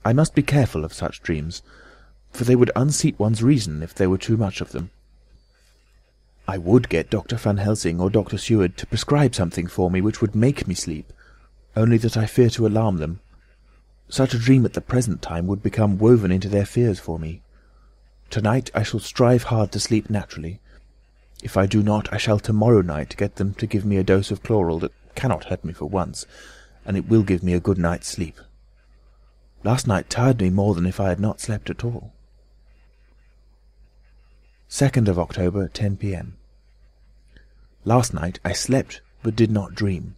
I must be careful of such dreams, for they would unseat one's reason if there were too much of them. I would get Dr. Van Helsing or Dr. Seward to prescribe something for me which would make me sleep, only that I fear to alarm them. Such a dream at the present time would become woven into their fears for me. Tonight I shall strive hard to sleep naturally. If I do not, I shall tomorrow night get them to give me a dose of chloral that cannot hurt me for once, and it will give me a good night's sleep. Last night tired me more than if I had not slept at all. 2nd of October, 10 p.m. Last night I slept, but did not dream.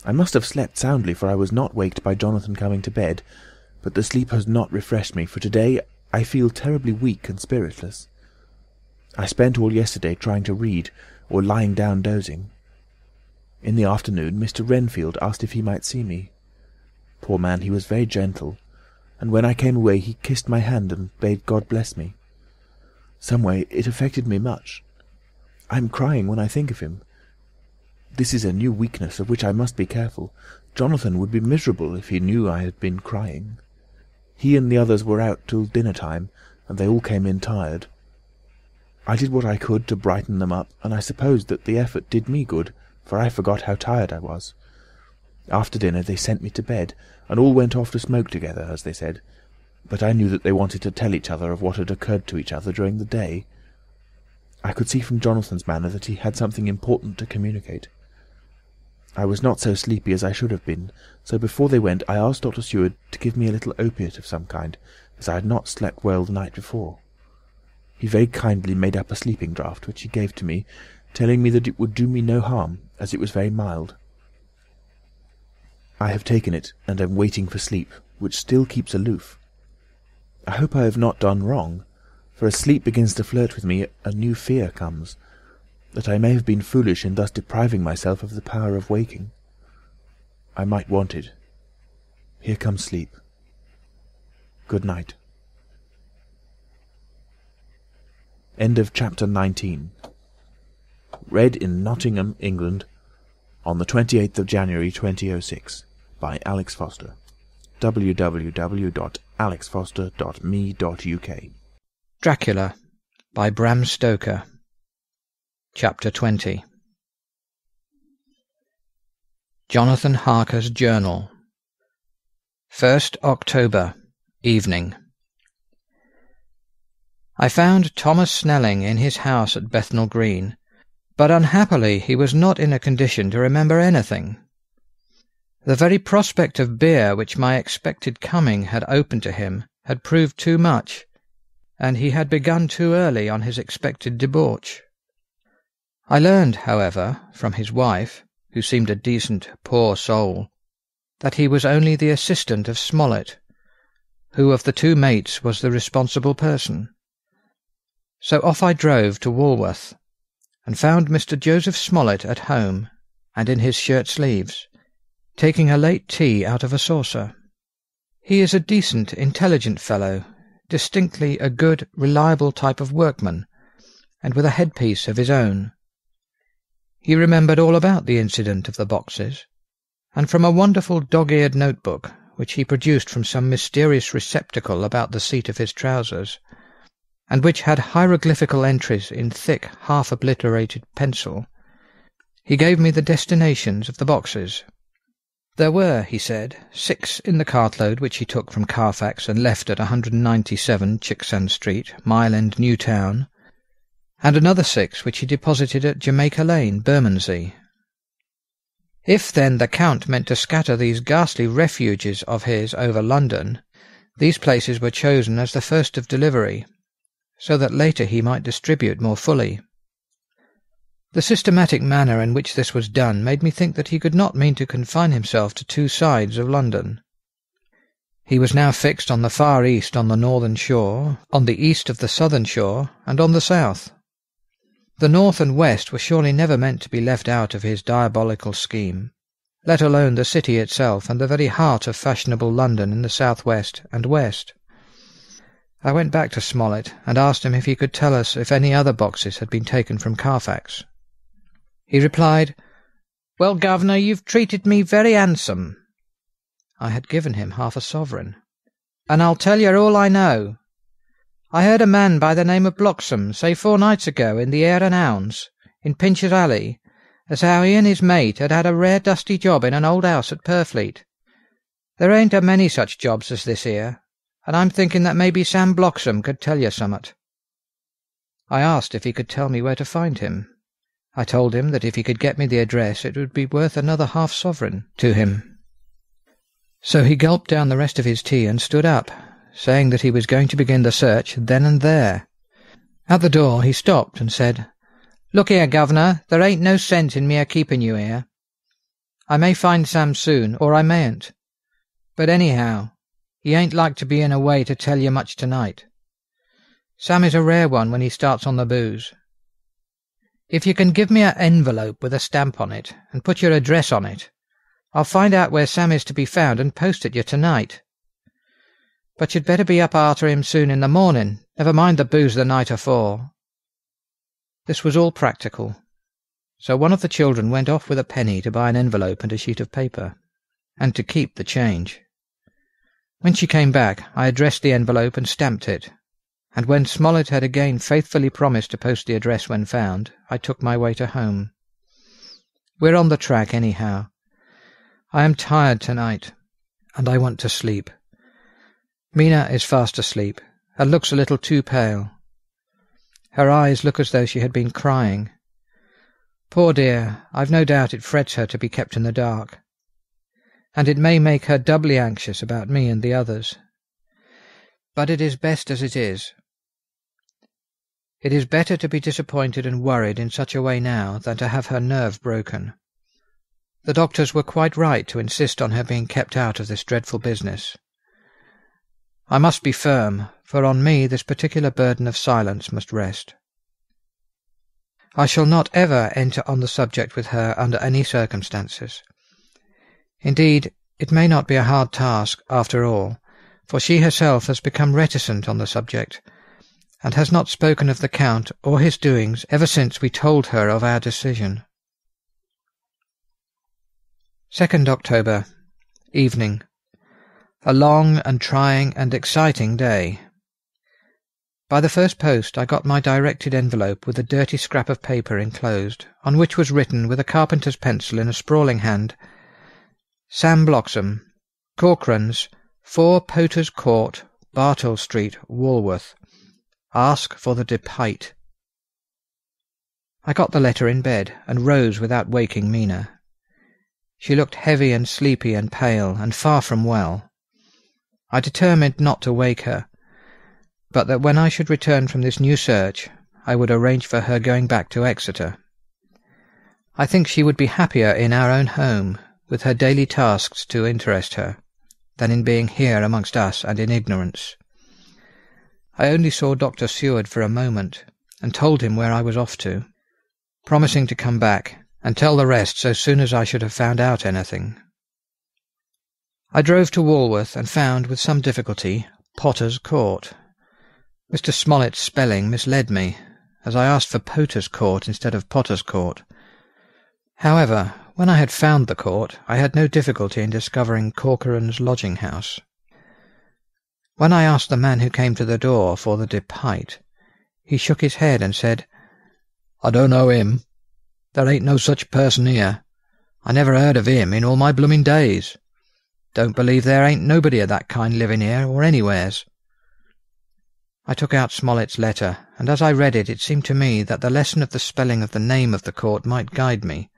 I must have slept soundly, for I was not waked by Jonathan coming to bed, but the sleep has not refreshed me, for today I feel terribly weak and spiritless. I spent all yesterday trying to read, or lying down dozing. In the afternoon Mr. Renfield asked if he might see me. Poor man, he was very gentle, and when I came away he kissed my hand and bade God bless me. Some way it affected me much. I am crying when I think of him. This is a new weakness of which I must be careful. Jonathan would be miserable if he knew I had been crying. He and the others were out till dinner-time, and they all came in tired. I did what I could to brighten them up, and I supposed that the effort did me good, for I forgot how tired I was. After dinner they sent me to bed, and all went off to smoke together, as they said, but I knew that they wanted to tell each other of what had occurred to each other during the day. I could see from Jonathan's manner that he had something important to communicate. I was not so sleepy as I should have been, so before they went I asked Dr. Seward to give me a little opiate of some kind, as I had not slept well the night before. He very kindly made up a sleeping draught, which he gave to me, telling me that it would do me no harm, as it was very mild. I have taken it, and am waiting for sleep, which still keeps aloof. I hope I have not done wrong, for as sleep begins to flirt with me, a new fear comes, that I may have been foolish in thus depriving myself of the power of waking. I might want it. Here comes sleep. Good night. End of chapter 19. Read in Nottingham, England, on the 28th of January 2006, by Alex Foster. www.alexfoster.me.uk. Dracula by Bram Stoker. Chapter 20. Jonathan Harker's Journal. 1st October, evening. I found Thomas Snelling in his house at Bethnal Green, but unhappily he was not in a condition to remember anything. The very prospect of beer which my expected coming had opened to him had proved too much, and he had begun too early on his expected debauch. I learned, however, from his wife, who seemed a decent, poor soul, that he was only the assistant of Smollett, who of the two mates was the responsible person. So off I drove to Walworth, and found Mr. Joseph Smollett at home, and in his shirt-sleeves, taking a late tea out of a saucer. He is a decent, intelligent fellow, distinctly a good, reliable type of workman, and with a headpiece of his own. He remembered all about the incident of the boxes, and from a wonderful dog-eared notebook, which he produced from some mysterious receptacle about the seat of his trousers, and which had hieroglyphical entries in thick, half-obliterated pencil, he gave me the destinations of the boxes. There were, he said, 6 in the cartload which he took from Carfax and left at 197 Chicksand Street, Mile End, New Town, and another 6 which he deposited at Jamaica Lane, Bermondsey. If, then, the Count meant to scatter these ghastly refuges of his over London, these places were chosen as the first of delivery, so that later he might distribute more fully. The systematic manner in which this was done made me think that he could not mean to confine himself to 2 sides of London. He was now fixed on the far east on the northern shore, on the east of the southern shore, and on the south. The north and west were surely never meant to be left out of his diabolical scheme, let alone the city itself and the very heart of fashionable London in the south-west and west. I went back to Smollett and asked him if he could tell us if any other boxes had been taken from Carfax. He replied, "Well, governor, you've treated me very handsome." I had given him half a sovereign. and I'll tell you all I know. I heard a man by the name of Bloxham say 4 nights ago in the Hare and Hounds, in Pincher's Alley, as how he and his mate had a rare dusty job in an old house at Purfleet. There ain't a many such jobs as this here, and I'm thinking that maybe Sam Bloxham could tell you summat. I asked if he could tell me where to find him. I told him that if he could get me the address it would be worth another half-sovereign to him. So he gulped down the rest of his tea and stood up, saying that he was going to begin the search then and there. At the door he stopped and said, "Look here, governor, there ain't no sense in me a-keeping you here. I may find Sam soon, or I mayn't. But anyhow, he ain't like to be in a way to tell you much tonight. Sam is a rare one when he starts on the booze. If you can give me an envelope with a stamp on it, and put your address on it, I'll find out where Sam is to be found and post it you tonight. But you'd better be up arter him soon in the morning, never mind the booze the night afore." This was all practical, so one of the children went off with a penny to buy an envelope and a sheet of paper, and to keep the change. When she came back, I addressed the envelope and stamped it, and when Smollett had again faithfully promised to post the address when found, I took my way to home. We're on the track anyhow. I am tired tonight, and I want to sleep. Mina is fast asleep, and looks a little too pale. Her eyes look as though she had been crying. Poor dear, I've no doubt it frets her to be kept in the dark, and it may make her doubly anxious about me and the others. But it is best as it is. It is better to be disappointed and worried in such a way now than to have her nerve broken. The doctors were quite right to insist on her being kept out of this dreadful business. I must be firm, for on me this particular burden of silence must rest. I shall not ever enter on the subject with her under any circumstances. Indeed, it may not be a hard task, after all, for she herself has become reticent on the subject, and has not spoken of the Count or his doings ever since we told her of our decision. 2nd October, evening. A long and trying and exciting day. By the first post I got my directed envelope with a dirty scrap of paper enclosed, on which was written with a carpenter's pencil in a sprawling hand, "Sam Bloxham, Corcoran's, 4 Poter's Court, Bartle Street, Walworth. Ask for the Depite." I got the letter in bed, and rose without waking Mina. She looked heavy and sleepy and pale, and far from well. I determined not to wake her, but that when I should return from this new search, I would arrange for her going back to Exeter. I think she would be happier in our own home, with her daily tasks to interest her, than in being here amongst us and in ignorance. I only saw Dr. Seward for a moment, and told him where I was off to, promising to come back and tell the rest so soon as I should have found out anything. I drove to Walworth and found, with some difficulty, Potter's Court. Mr. Smollett's spelling misled me, as I asked for Poter's Court instead of Potter's Court. However, when I had found the court, I had no difficulty in discovering Corcoran's lodging-house. When I asked the man who came to the door for the Depite, he shook his head and said, "I don't know him. There ain't no such person here. I never heard of him in all my bloomin' days. Don't believe there ain't nobody of that kind living here or anywheres." I took out Smollett's letter, and as I read it, it seemed to me that the lesson of the spelling of the name of the court might guide me.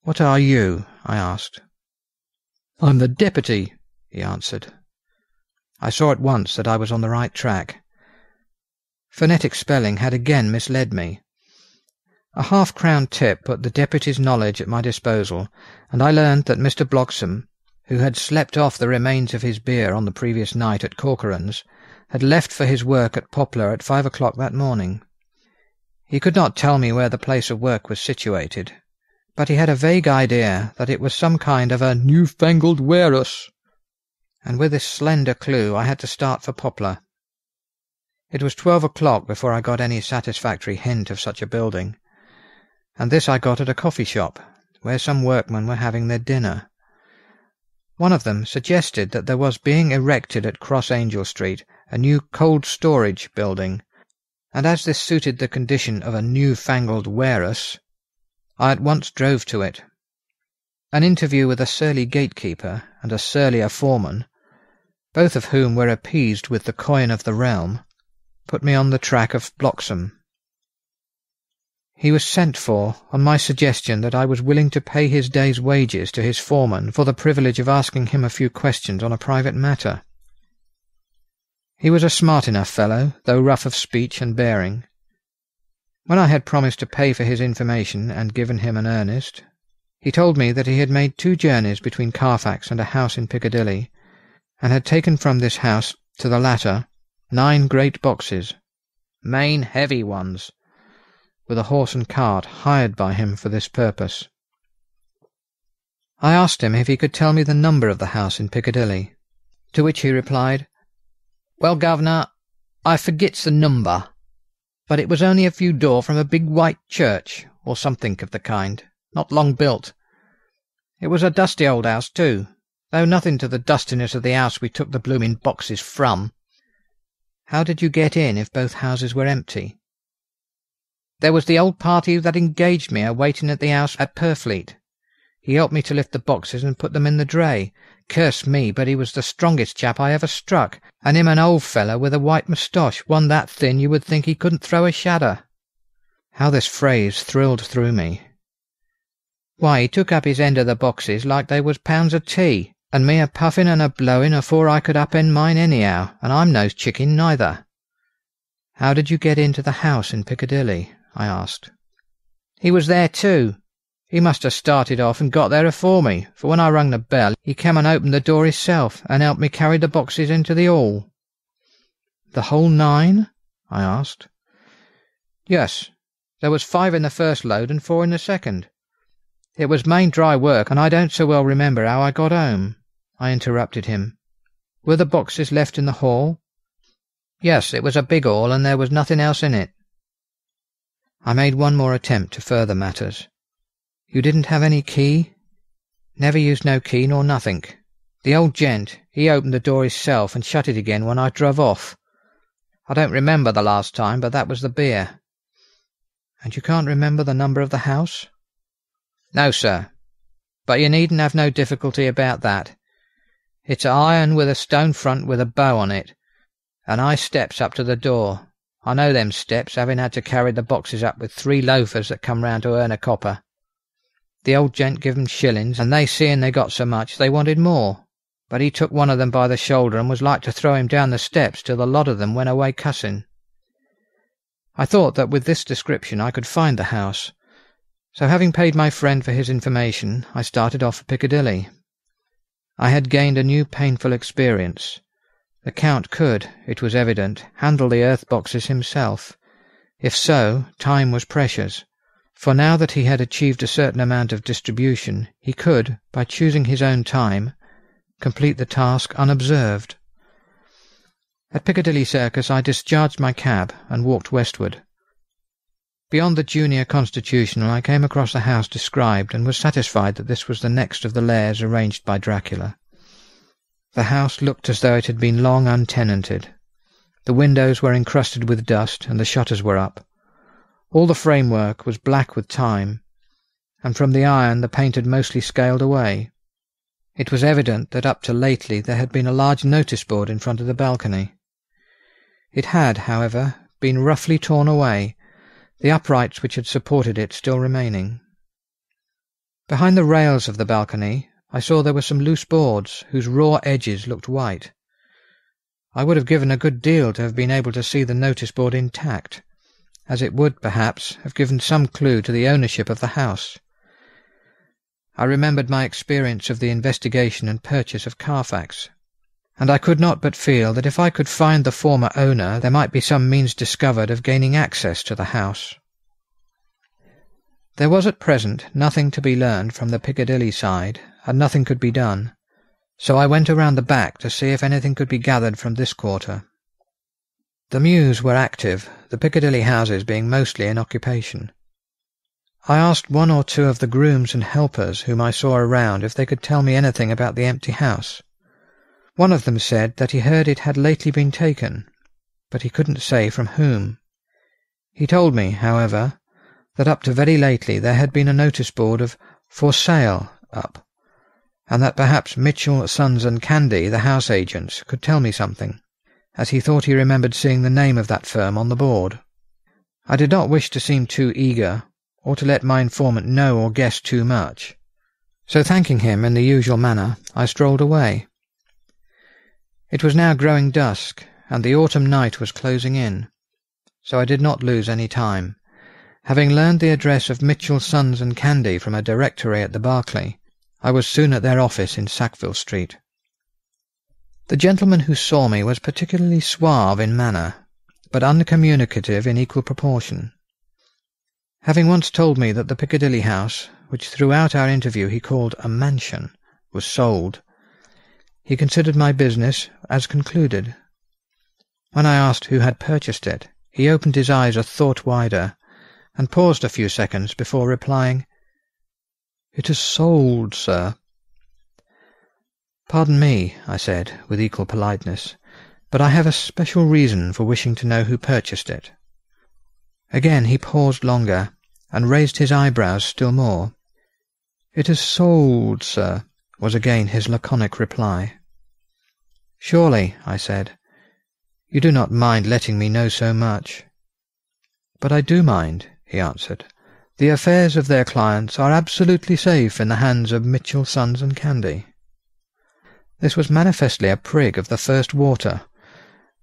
"What are you?" I asked. "I'm the deputy," he answered. I saw at once that I was on the right track. Phonetic spelling had again misled me. A half-crown tip put the deputy's knowledge at my disposal, and I learned that Mr. Bloxham, who had slept off the remains of his beer on the previous night at Corcoran's, had left for his work at Poplar at 5 o'clock that morning. He could not tell me where the place of work was situated, but he had a vague idea that it was some kind of a new-fangled warehouse, and with this slender clue I had to start for Poplar. It was 12 o'clock before I got any satisfactory hint of such a building, and this I got at a coffee shop, where some workmen were having their dinner. One of them suggested that there was being erected at Cross Angel Street a new cold storage building, and as this suited the condition of a new-fangled warehouse, I at once drove to it. An interview with a surly gatekeeper and a surlier foreman, both of whom were appeased with the coin of the realm, put me on the track of Bloxham. He was sent for on my suggestion that I was willing to pay his day's wages to his foreman for the privilege of asking him a few questions on a private matter. He was a smart enough fellow, though rough of speech and bearing. When I had promised to pay for his information and given him an earnest, he told me that he had made 2 journeys between Carfax and a house in Piccadilly, and had taken from this house to the latter 9 great boxes, main heavy ones, with a horse and cart hired by him for this purpose. I asked him if he could tell me the number of the house in Piccadilly, to which he replied, "Well, governor, I forgets the number, but it was only a few door from a big white church, or something of the kind, not long built. It was a dusty old house, too, though nothing to the dustiness of the house we took the blooming boxes from." "How did you get in if both houses were empty?" "There was the old party that engaged me waiting at the house at Purfleet. He helped me to lift the boxes and put them in the dray. Curse me, but he was the strongest chap I ever struck, and him an old fellow with a white moustache, one that thin you would think he couldn't throw a shadder." How this phrase thrilled through me. "Why, he took up his end of the boxes like they was pounds of tea, and me a puffing and a blowing afore I could upend mine anyhow, and I'm no chicken neither." "How did you get into the house in Piccadilly?" I asked. "He was there too. He must have started off and got there afore me, for when I rung the bell, he came and opened the door himself, and helped me carry the boxes into the hall." "The whole 9? I asked. "Yes. There was 5 in the first load and 4 in the second. It was main dry work, and I don't so well remember how I got home." I interrupted him. "Were the boxes left in the hall?" "Yes, it was a big hall, and there was nothing else in it." I made one more attempt to further matters. "You didn't have any key?" "Never used no key nor nothink. The old gent, he opened the door himself and shut it again when I druv off. I don't remember the last time, but that was the beer." "And you can't remember the number of the house?" "No, sir. But you needn't have no difficulty about that. It's iron with a stone front with a bow on it, and high steps up to the door. I know them steps, having had to carry the boxes up with 3 loafers that come round to earn a copper. The old gent give 'em shillings, and they, seeing they got so much, they wanted more. But he took one of them by the shoulder and was like to throw him down the steps till the lot of them went away cussing." I thought that with this description I could find the house, so having paid my friend for his information, I started off for Piccadilly. I had gained a new painful experience. The Count could, it was evident, handle the earth boxes himself. If so, time was precious, for now that he had achieved a certain amount of distribution, he could, by choosing his own time, complete the task unobserved. At Piccadilly Circus I discharged my cab and walked westward. Beyond the Junior Constitutional I came across the house described, and was satisfied that this was the next of the lairs arranged by Dracula. The house looked as though it had been long untenanted. The windows were encrusted with dust, and the shutters were up. All the framework was black with time, and from the iron the paint had mostly scaled away. It was evident that up to lately there had been a large notice board in front of the balcony. It had, however, been roughly torn away, the uprights which had supported it still remaining. Behind the rails of the balcony I saw there were some loose boards, whose raw edges looked white. I would have given a good deal to have been able to see the notice board intact, as it would, perhaps, have given some clue to the ownership of the house. I remembered my experience of the investigation and purchase of Carfax, and I could not but feel that if I could find the former owner there might be some means discovered of gaining access to the house. There was at present nothing to be learned from the Piccadilly side, and nothing could be done, so I went around the back to see if anything could be gathered from this quarter. The mews were active, the Piccadilly houses being mostly in occupation. I asked one or two of the grooms and helpers whom I saw around if they could tell me anything about the empty house. One of them said that he heard it had lately been taken, but he couldn't say from whom. He told me, however, that up to very lately there had been a notice board of "For Sale" up, and that perhaps Mitchell, Sons and Candy, the house agents, could tell me something, as he thought he remembered seeing the name of that firm on the board. I did not wish to seem too eager, or to let my informant know or guess too much, so thanking him in the usual manner, I strolled away. It was now growing dusk, and the autumn night was closing in, so I did not lose any time. Having learned the address of Mitchell, Sons and Candy from a directory at the Berkeley, I was soon at their office in Sackville Street. The gentleman who saw me was particularly suave in manner, but uncommunicative in equal proportion. Having once told me that the Piccadilly house, which throughout our interview he called a mansion, was sold, he considered my business as concluded. When I asked who had purchased it, he opened his eyes a thought wider, and paused a few seconds before replying, "It is sold, sir." "Pardon me," I said, with equal politeness, "but I have a special reason for wishing to know who purchased it." Again he paused longer, and raised his eyebrows still more. "It is sold, sir," was again his laconic reply. "Surely," I said, "you do not mind letting me know so much?" "But I do mind," he answered. "The affairs of their clients are absolutely safe in the hands of Mitchell, Sons and Candy." This was manifestly a prig of the first water,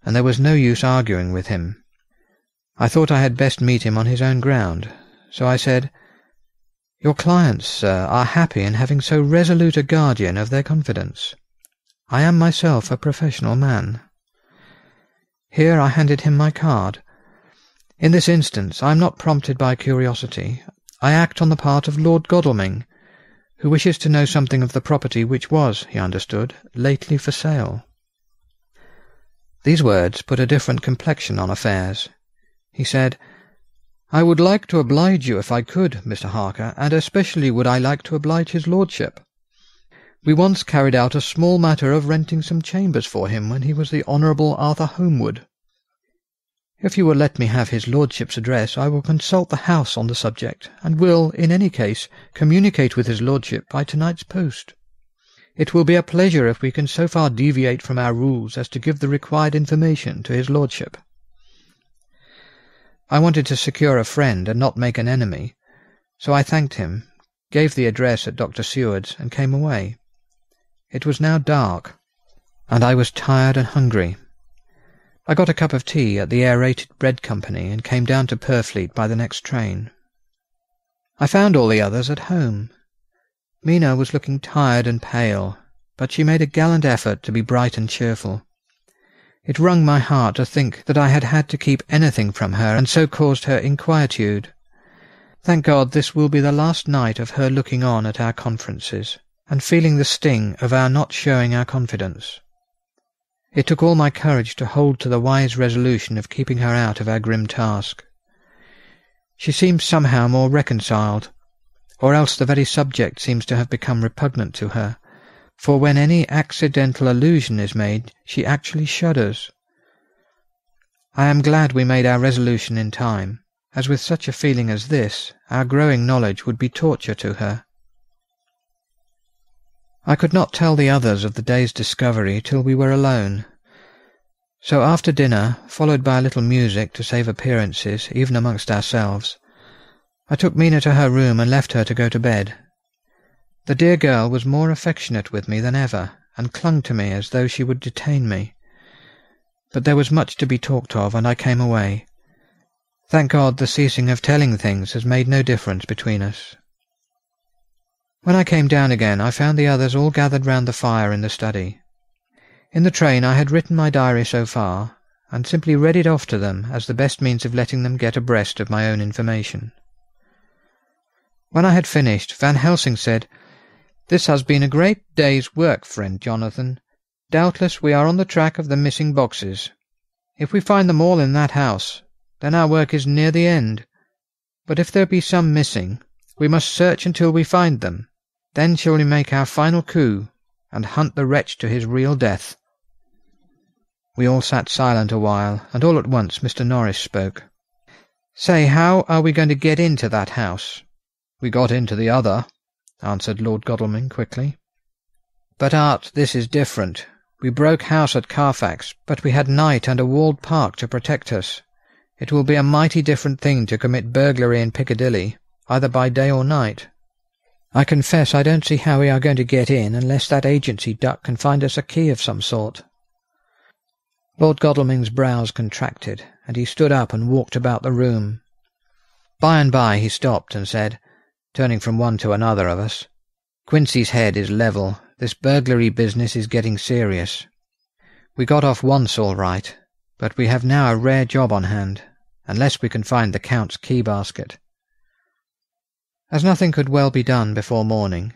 and there was no use arguing with him. I thought I had best meet him on his own ground, so I said, "Your clients, sir, are happy in having so resolute a guardian of their confidence. I am myself a professional man." Here I handed him my card. In this instance I am not prompted by curiosity. I act on the part of Lord Godalming, who wishes to know something of the property which was, he understood, lately for sale. These words put a different complexion on affairs. He said, "I would like to oblige you if I could, Mr. Harker, and especially would I like to oblige his lordship. We once carried out a small matter of renting some chambers for him when he was the Honourable Arthur Homewood. If you will let me have his lordship's address, I will consult the house on the subject, and will, in any case, communicate with his lordship by tonight's post. It will be a pleasure if we can so far deviate from our rules as to give the required information to his lordship." I wanted to secure a friend and not make an enemy, so I thanked him, gave the address at Dr. Seward's, and came away. It was now dark, and I was tired and hungry. I got a cup of tea at the Aerated Bread Company and came down to Purfleet by the next train. I found all the others at home. Mina was looking tired and pale, but she made a gallant effort to be bright and cheerful. It wrung my heart to think that I had had to keep anything from her and so caused her inquietude. Thank God this will be the last night of her looking on at our conferences, and feeling the sting of our not showing our confidence. It took all my courage to hold to the wise resolution of keeping her out of our grim task. She seemed somehow more reconciled, or else the very subject seems to have become repugnant to her, for when any accidental allusion is made, she actually shudders. I am glad we made our resolution in time, as with such a feeling as this, our growing knowledge would be torture to her. I could not tell the others of the day's discovery till we were alone. So after dinner, followed by a little music to save appearances, even amongst ourselves, I took Mina to her room and left her to go to bed. The dear girl was more affectionate with me than ever, and clung to me as though she would detain me. But there was much to be talked of, and I came away. Thank God the ceasing of telling things has made no difference between us. When I came down again, I found the others all gathered round the fire in the study. In the train I had written my diary so far, and simply read it off to them as the best means of letting them get abreast of my own information. When I had finished, Van Helsing said, "This has been a great day's work, friend Jonathan. Doubtless we are on the track of the missing boxes. If we find them all in that house, then our work is near the end. But if there be some missing, We must search until we find them. Then shall we make our final coup, and hunt the wretch to his real death." We all sat silent a while, and all at once Mr. Norris spoke. "Say, how are we going to get into that house?" "We got into the other," answered Lord Godalming quickly. "But, Art, this is different. We broke house at Carfax, but we had night and a walled park to protect us. It will be a mighty different thing to commit burglary in Piccadilly, either by day or night. I confess I don't see how we are going to get in unless that agency duck can find us a key of some sort." Lord Godalming's brows contracted, and he stood up and walked about the room. By and by he stopped and said, turning from one to another of us, "Quincy's head is level. This burglary business is getting serious. We got off once all right, but we have now a rare job on hand, unless we can find the Count's key basket." As nothing could well be done before morning,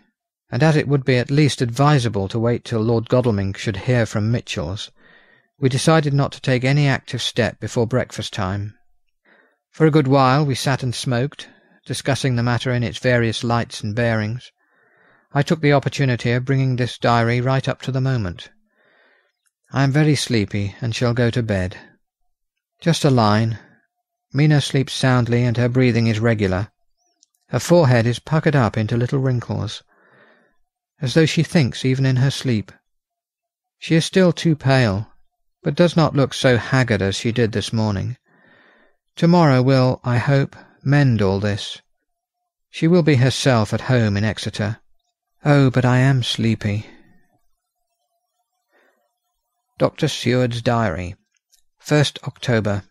and as it would be at least advisable to wait till Lord Godalming should hear from Mitchell's, we decided not to take any active step before breakfast time. For a good while we sat and smoked, discussing the matter in its various lights and bearings. I took the opportunity of bringing this diary right up to the moment. I am very sleepy and shall go to bed. Just a line. Mina sleeps soundly and her breathing is regular. Her forehead is puckered up into little wrinkles, as though she thinks even in her sleep. She is still too pale, but does not look so haggard as she did this morning. Tomorrow will, I hope, mend all this. She will be herself at home in Exeter. Oh, but I am sleepy. Dr. Seward's Diary, 1st October.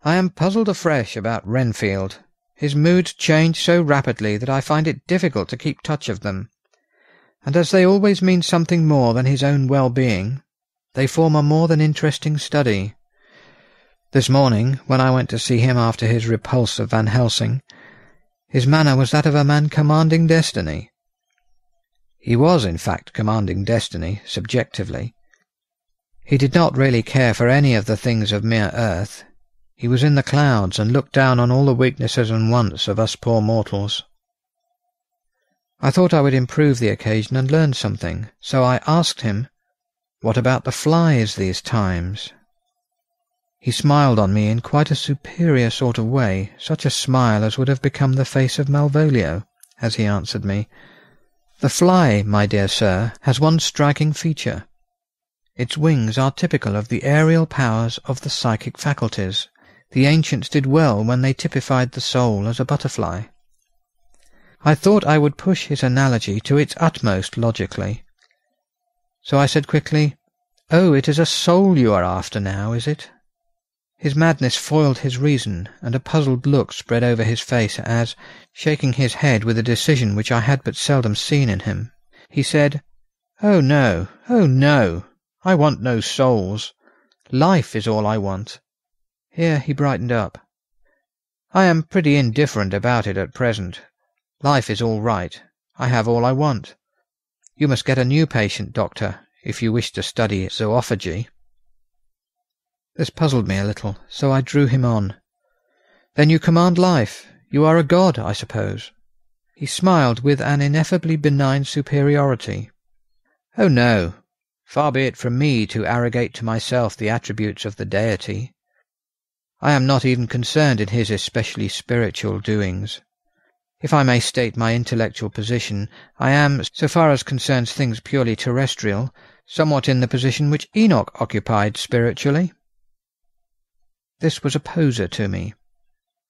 I am puzzled afresh about Renfield. His moods change so rapidly that I find it difficult to keep touch of them, and as they always mean something more than his own well-being, they form a more than interesting study. This morning, when I went to see him after his repulse of Van Helsing, his manner was that of a man commanding destiny. He was, in fact, commanding destiny, subjectively. He did not really care for any of the things of mere earth. He was in the clouds and looked down on all the weaknesses and wants of us poor mortals. I thought I would improve the occasion and learn something, so I asked him, "What about the flies these times?" He smiled on me in quite a superior sort of way, such a smile as would have become the face of Malvolio, as he answered me, "The fly, my dear sir, has one striking feature. Its wings are typical of the aerial powers of the psychic faculties. The ancients did well when they typified the soul as a butterfly." I thought I would push his analogy to its utmost logically. So I said quickly, "Oh, it is a soul you are after now, is it?" His madness foiled his reason, and a puzzled look spread over his face as, shaking his head with a decision which I had but seldom seen in him, he said, "Oh no, I want no souls. Life is all I want." Here he brightened up. "I am pretty indifferent about it at present. Life is all right. I have all I want. You must get a new patient, doctor, if you wish to study zoophagy." This puzzled me a little, so I drew him on. "Then you command life. You are a god, I suppose." He smiled with an ineffably benign superiority. "Oh no, far be it from me to arrogate to myself the attributes of the deity. I am not even concerned in his especially spiritual doings. If I may state my intellectual position, I am, so far as concerns things purely terrestrial, somewhat in the position which Enoch occupied spiritually." This was a poser to me.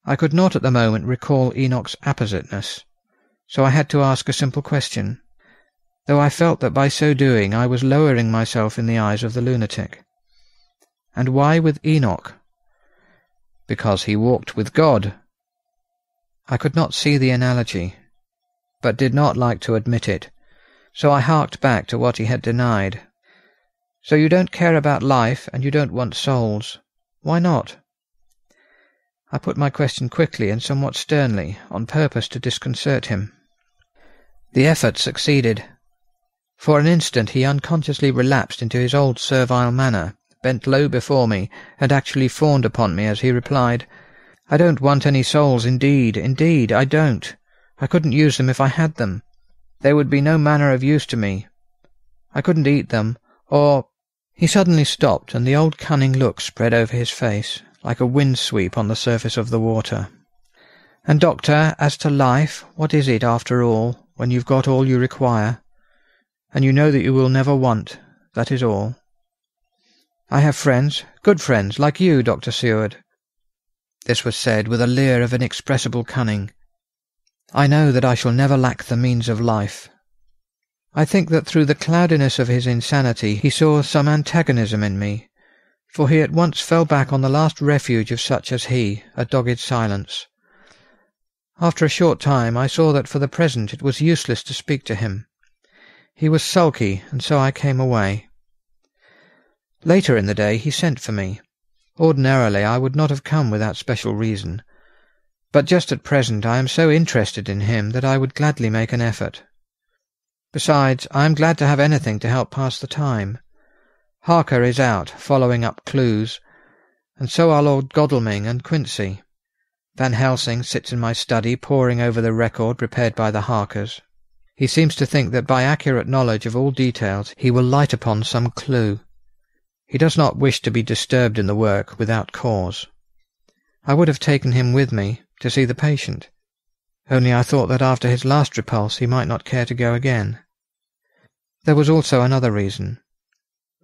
I could not at the moment recall Enoch's appositeness, so I had to ask a simple question, though I felt that by so doing I was lowering myself in the eyes of the lunatic. "And why with Enoch?" "Because he walked with God." I could not see the analogy, but did not like to admit it, so I harked back to what he had denied. "So you don't care about life, and you don't want souls. Why not?" I put my question quickly and somewhat sternly, on purpose to disconcert him. The effort succeeded. For an instant he unconsciously relapsed into his old servile manner, bent low before me, and actually fawned upon me as he replied, "I don't want any souls, indeed, I don't. I couldn't use them if I had them. They would be no manner of use to me. I couldn't eat them, or—" He suddenly stopped, and the old cunning look spread over his face, like a wind-sweep on the surface of the water. "And, Doctor, as to life, what is it, after all, when you've got all you require, and you know that you will never want, that is all? I have friends, good friends, like you, Dr. Seward." This was said with a leer of inexpressible cunning. "I know that I shall never lack the means of life." I think that through the cloudiness of his insanity he saw some antagonism in me, for he at once fell back on the last refuge of such as he, a dogged silence. After a short time I saw that for the present it was useless to speak to him. He was sulky, and so I came away. Later in the day he sent for me. Ordinarily I would not have come without special reason, but just at present I am so interested in him that I would gladly make an effort. Besides, I am glad to have anything to help pass the time. Harker is out, following up clues, and so are Lord Godalming and Quincey. Van Helsing sits in my study poring over the record prepared by the Harkers. He seems to think that by accurate knowledge of all details he will light upon some clue. He does not wish to be disturbed in the work without cause. I would have taken him with me to see the patient, only I thought that after his last repulse he might not care to go again. There was also another reason.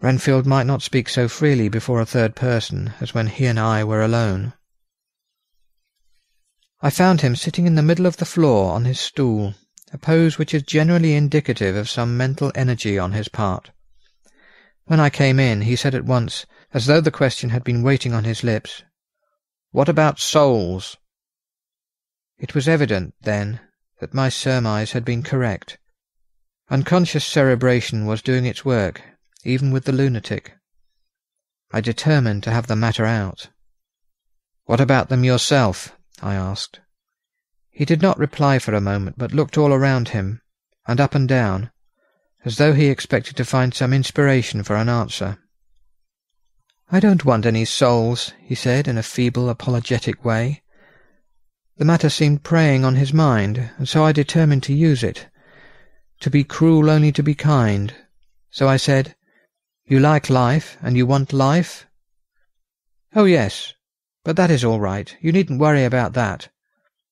Renfield might not speak so freely before a third person as when he and I were alone. I found him sitting in the middle of the floor on his stool, a pose which is generally indicative of some mental energy on his part. When I came in, he said at once, as though the question had been waiting on his lips, "What about souls?" It was evident, then, that my surmise had been correct. Unconscious cerebration was doing its work, even with the lunatic. I determined to have the matter out. "What about them yourself?" I asked. He did not reply for a moment, but looked all around him, and up and down, as though he expected to find some inspiration for an answer. "I don't want any souls," he said in a feeble, apologetic way. The matter seemed preying on his mind, and so I determined to use it. To be cruel only to be kind. So I said, "You like life, and you want life?" "Oh, yes, but that is all right. You needn't worry about that."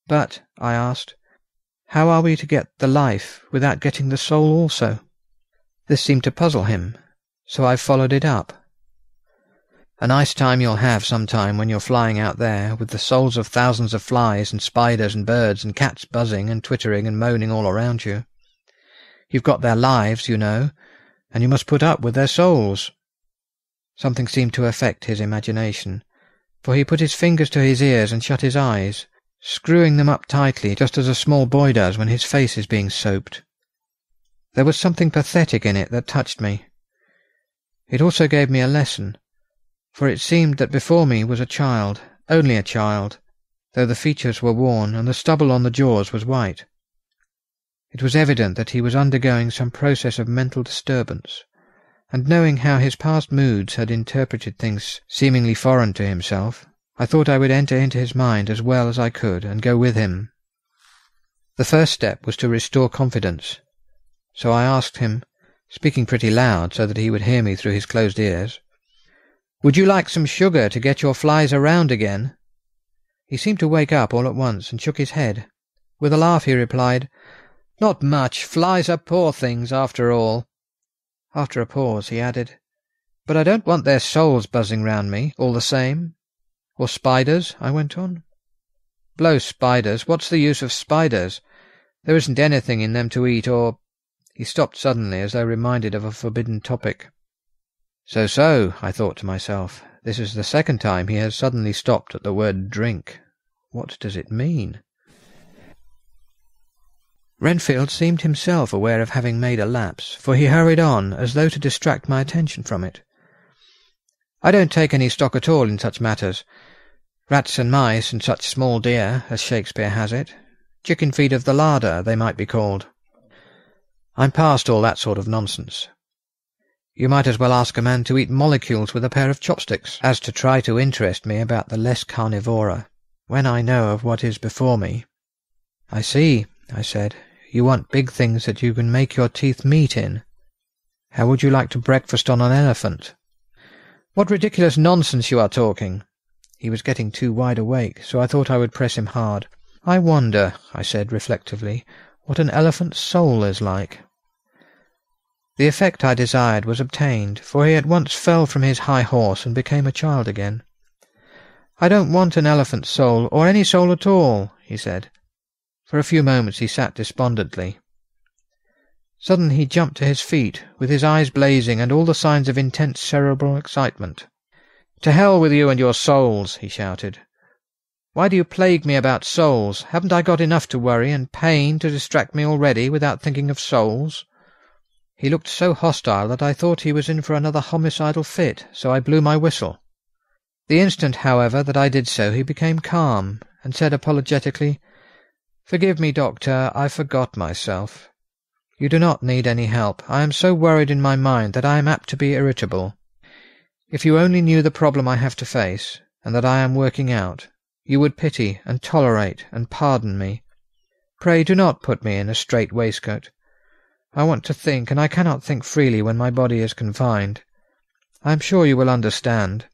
"But," I asked, "how are we to get the life without getting the soul also?" This seemed to puzzle him, so I followed it up. "A nice time you'll have some time when you're flying out there, with the souls of thousands of flies and spiders and birds and cats buzzing and twittering and moaning all around you. You've got their lives, you know, and you must put up with their souls." Something seemed to affect his imagination, for he put his fingers to his ears and shut his eyes, screwing them up tightly just as a small boy does when his face is being soaped. There was something pathetic in it that touched me. It also gave me a lesson, for it seemed that before me was a child, only a child, though the features were worn and the stubble on the jaws was white. It was evident that he was undergoing some process of mental disturbance, and knowing how his past moods had interpreted things seemingly foreign to himself, I thought I would enter into his mind as well as I could and go with him. The first step was to restore confidence, so I asked him, speaking pretty loud so that he would hear me through his closed ears, "Would you like some sugar to get your flies around again?" He seemed to wake up all at once and shook his head. With a laugh he replied, "Not much. Flies are poor things, after all." After a pause he added, "But I don't want their souls buzzing round me, all the same." "Or spiders?" I went on. "Blow spiders. What's the use of spiders? There isn't anything in them to eat or—" He stopped suddenly, as though reminded of a forbidden topic. So, I thought to myself, this is the second time he has suddenly stopped at the word drink. What does it mean? Renfield seemed himself aware of having made a lapse, for he hurried on, as though to distract my attention from it. "I don't take any stock at all in such matters. Rats and mice and such small deer, as Shakespeare has it. Chicken feed of the larder, they might be called. I'm past all that sort of nonsense. You might as well ask a man to eat molecules with a pair of chopsticks as to try to interest me about the less carnivora, when I know of what is before me." "I see," I said. "You want big things that you can make your teeth meet in. How would you like to breakfast on an elephant?" "What ridiculous nonsense you are talking!" He was getting too wide awake, so I thought I would press him hard. "I wonder," I said reflectively, "what an elephant's soul is like." The effect I desired was obtained, for he at once fell from his high horse and became a child again. "I don't want an elephant's soul, or any soul at all," he said. For a few moments he sat despondently. Suddenly he jumped to his feet, with his eyes blazing and all the signs of intense cerebral excitement. "To hell with you and your souls!" he shouted. "Why do you plague me about souls? Haven't I got enough to worry and pain to distract me already without thinking of souls?" He looked so hostile that I thought he was in for another homicidal fit, so I blew my whistle. The instant, however, that I did so, he became calm, and said apologetically, "Forgive me, Doctor, I forgot myself. You do not need any help. I am so worried in my mind that I am apt to be irritable. If you only knew the problem I have to face, and that I am working out, you would pity and tolerate and pardon me. Pray do not put me in a strait waistcoat. I want to think, and I cannot think freely when my body is confined. I am sure you will understand."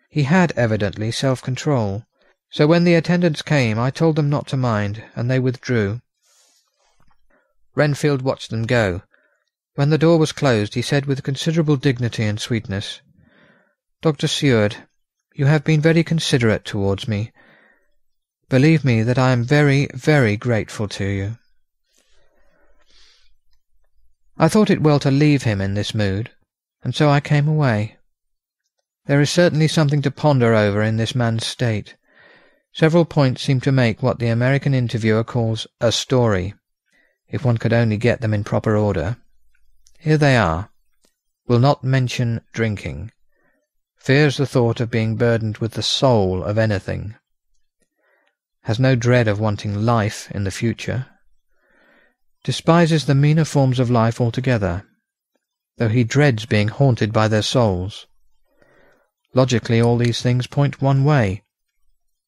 He had evidently self-control, so when the attendants came I told them not to mind, and they withdrew. Renfield watched them go. When the door was closed he said with considerable dignity and sweetness, "Dr. Seward, you have been very considerate towards me. Believe me that I am very, very grateful to you." I thought it well to leave him in this mood, and so I came away. There is certainly something to ponder over in this man's state. Several points seem to make what the American interviewer calls a story, if one could only get them in proper order. Here they are. Will not mention drinking. Fears the thought of being burdened with the soul of anything. Has no dread of wanting life in the future. Despises the meaner forms of life altogether, though he dreads being haunted by their souls. Logically all these things point one way.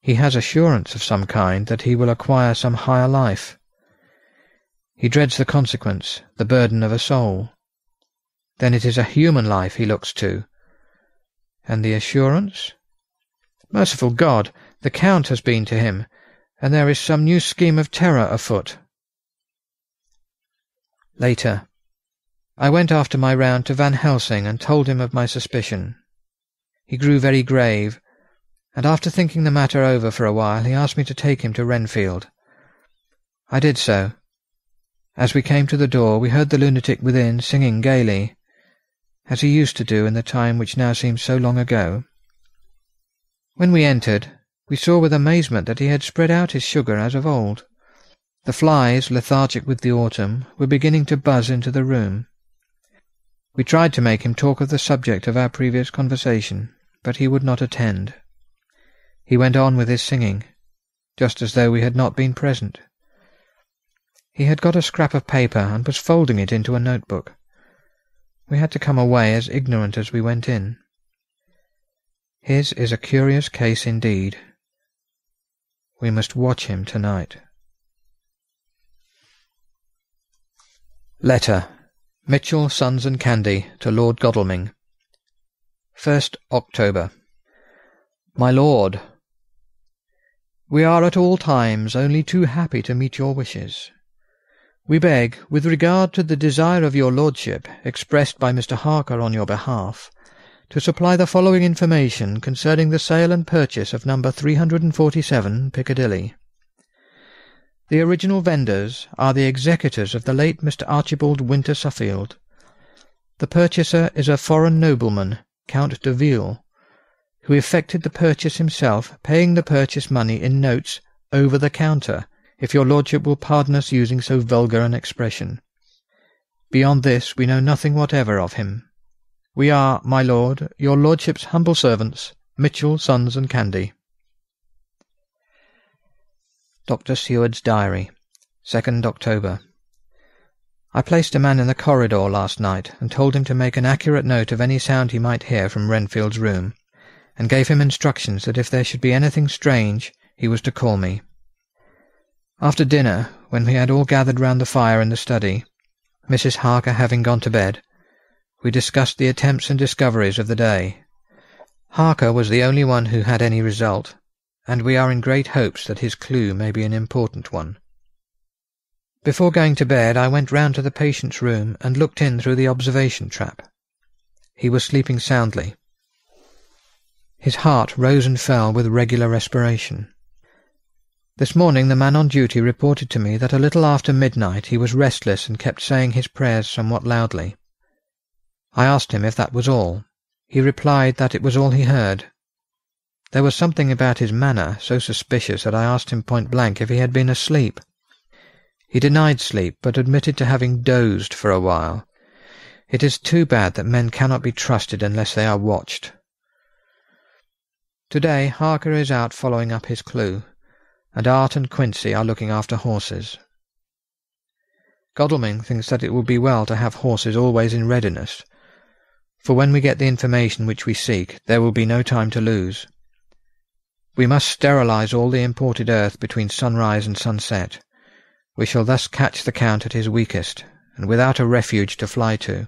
He has assurance of some kind that he will acquire some higher life. He dreads the consequence, the burden of a soul. Then it is a human life he looks to. And the assurance? Merciful God, the Count has been to him, and there is some new scheme of terror afoot. Later. I went after my round to Van Helsing and told him of my suspicion. He grew very grave, and after thinking the matter over for a while he asked me to take him to Renfield. I did so. As we came to the door we heard the lunatic within singing gaily, as he used to do in the time which now seems so long ago. When we entered, we saw with amazement that he had spread out his sugar as of old. The flies, lethargic with the autumn, were beginning to buzz into the room. We tried to make him talk of the subject of our previous conversation, but he would not attend. He went on with his singing, just as though we had not been present. He had got a scrap of paper and was folding it into a notebook. We had to come away as ignorant as we went in. His is a curious case indeed. We must watch him tonight. Letter. Mitchell, Sons and Candy to Lord Godalming. 1st October. My Lord, we are at all times only too happy to meet your wishes. We beg, with regard to the desire of your Lordship, expressed by Mr. Harker on your behalf, to supply the following information concerning the sale and purchase of number 347 Piccadilly. The original vendors are the executors of the late Mr. Archibald Winter Suffield. The purchaser is a foreign nobleman, Count de Ville, who effected the purchase himself, paying the purchase money in notes over the counter, if your Lordship will pardon us using so vulgar an expression. Beyond this we know nothing whatever of him. We are, my Lord, your Lordship's humble servants, Mitchell, Sons and Candy. Dr. Seward's Diary, 2nd October. I placed a man in the corridor last night and told him to make an accurate note of any sound he might hear from Renfield's room, and gave him instructions that if there should be anything strange he was to call me. After dinner, when we had all gathered round the fire in the study, Mrs. Harker having gone to bed, we discussed the attempts and discoveries of the day. Harker was the only one who had any result, and we are in great hopes that his clue may be an important one. Before going to bed, I went round to the patient's room and looked in through the observation trap. He was sleeping soundly. His heart rose and fell with regular respiration. This morning the man on duty reported to me that a little after midnight he was restless and kept saying his prayers somewhat loudly. I asked him if that was all. He replied that it was all he heard. There was something about his manner so suspicious that I asked him point-blank if he had been asleep. He denied sleep, but admitted to having dozed for a while. It is too bad that men cannot be trusted unless they are watched. Today Harker is out following up his clue, and Art and Quincy are looking after horses. Godalming thinks that it will be well to have horses always in readiness, for when we get the information which we seek, there will be no time to lose. We must sterilize all the imported earth between sunrise and sunset. We shall thus catch the Count at his weakest, and without a refuge to fly to.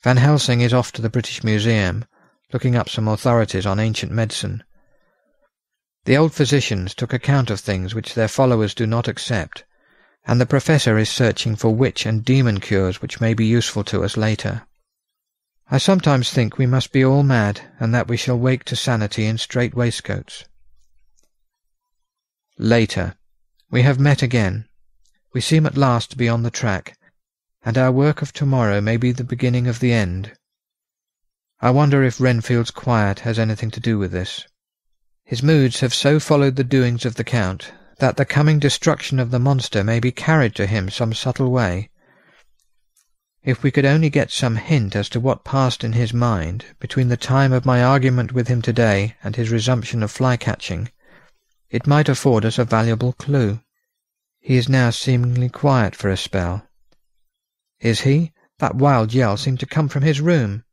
Van Helsing is off to the British Museum, looking up some authorities on ancient medicine. The old physicians took account of things which their followers do not accept, and the Professor is searching for witch and demon cures which may be useful to us later. I sometimes think we must be all mad, and that we shall wake to sanity in strait waistcoats. Later. We have met again. We seem at last to be on the track, and our work of tomorrow may be the beginning of the end. I wonder if Renfield's quiet has anything to do with this. His moods have so followed the doings of the Count that the coming destruction of the monster may be carried to him some subtle way. If we could only get some hint as to what passed in his mind between the time of my argument with him today and his resumption of fly-catching, it might afford us a valuable clue. He is now seemingly quiet for a spell. Is he? That wild yell seemed to come from his room.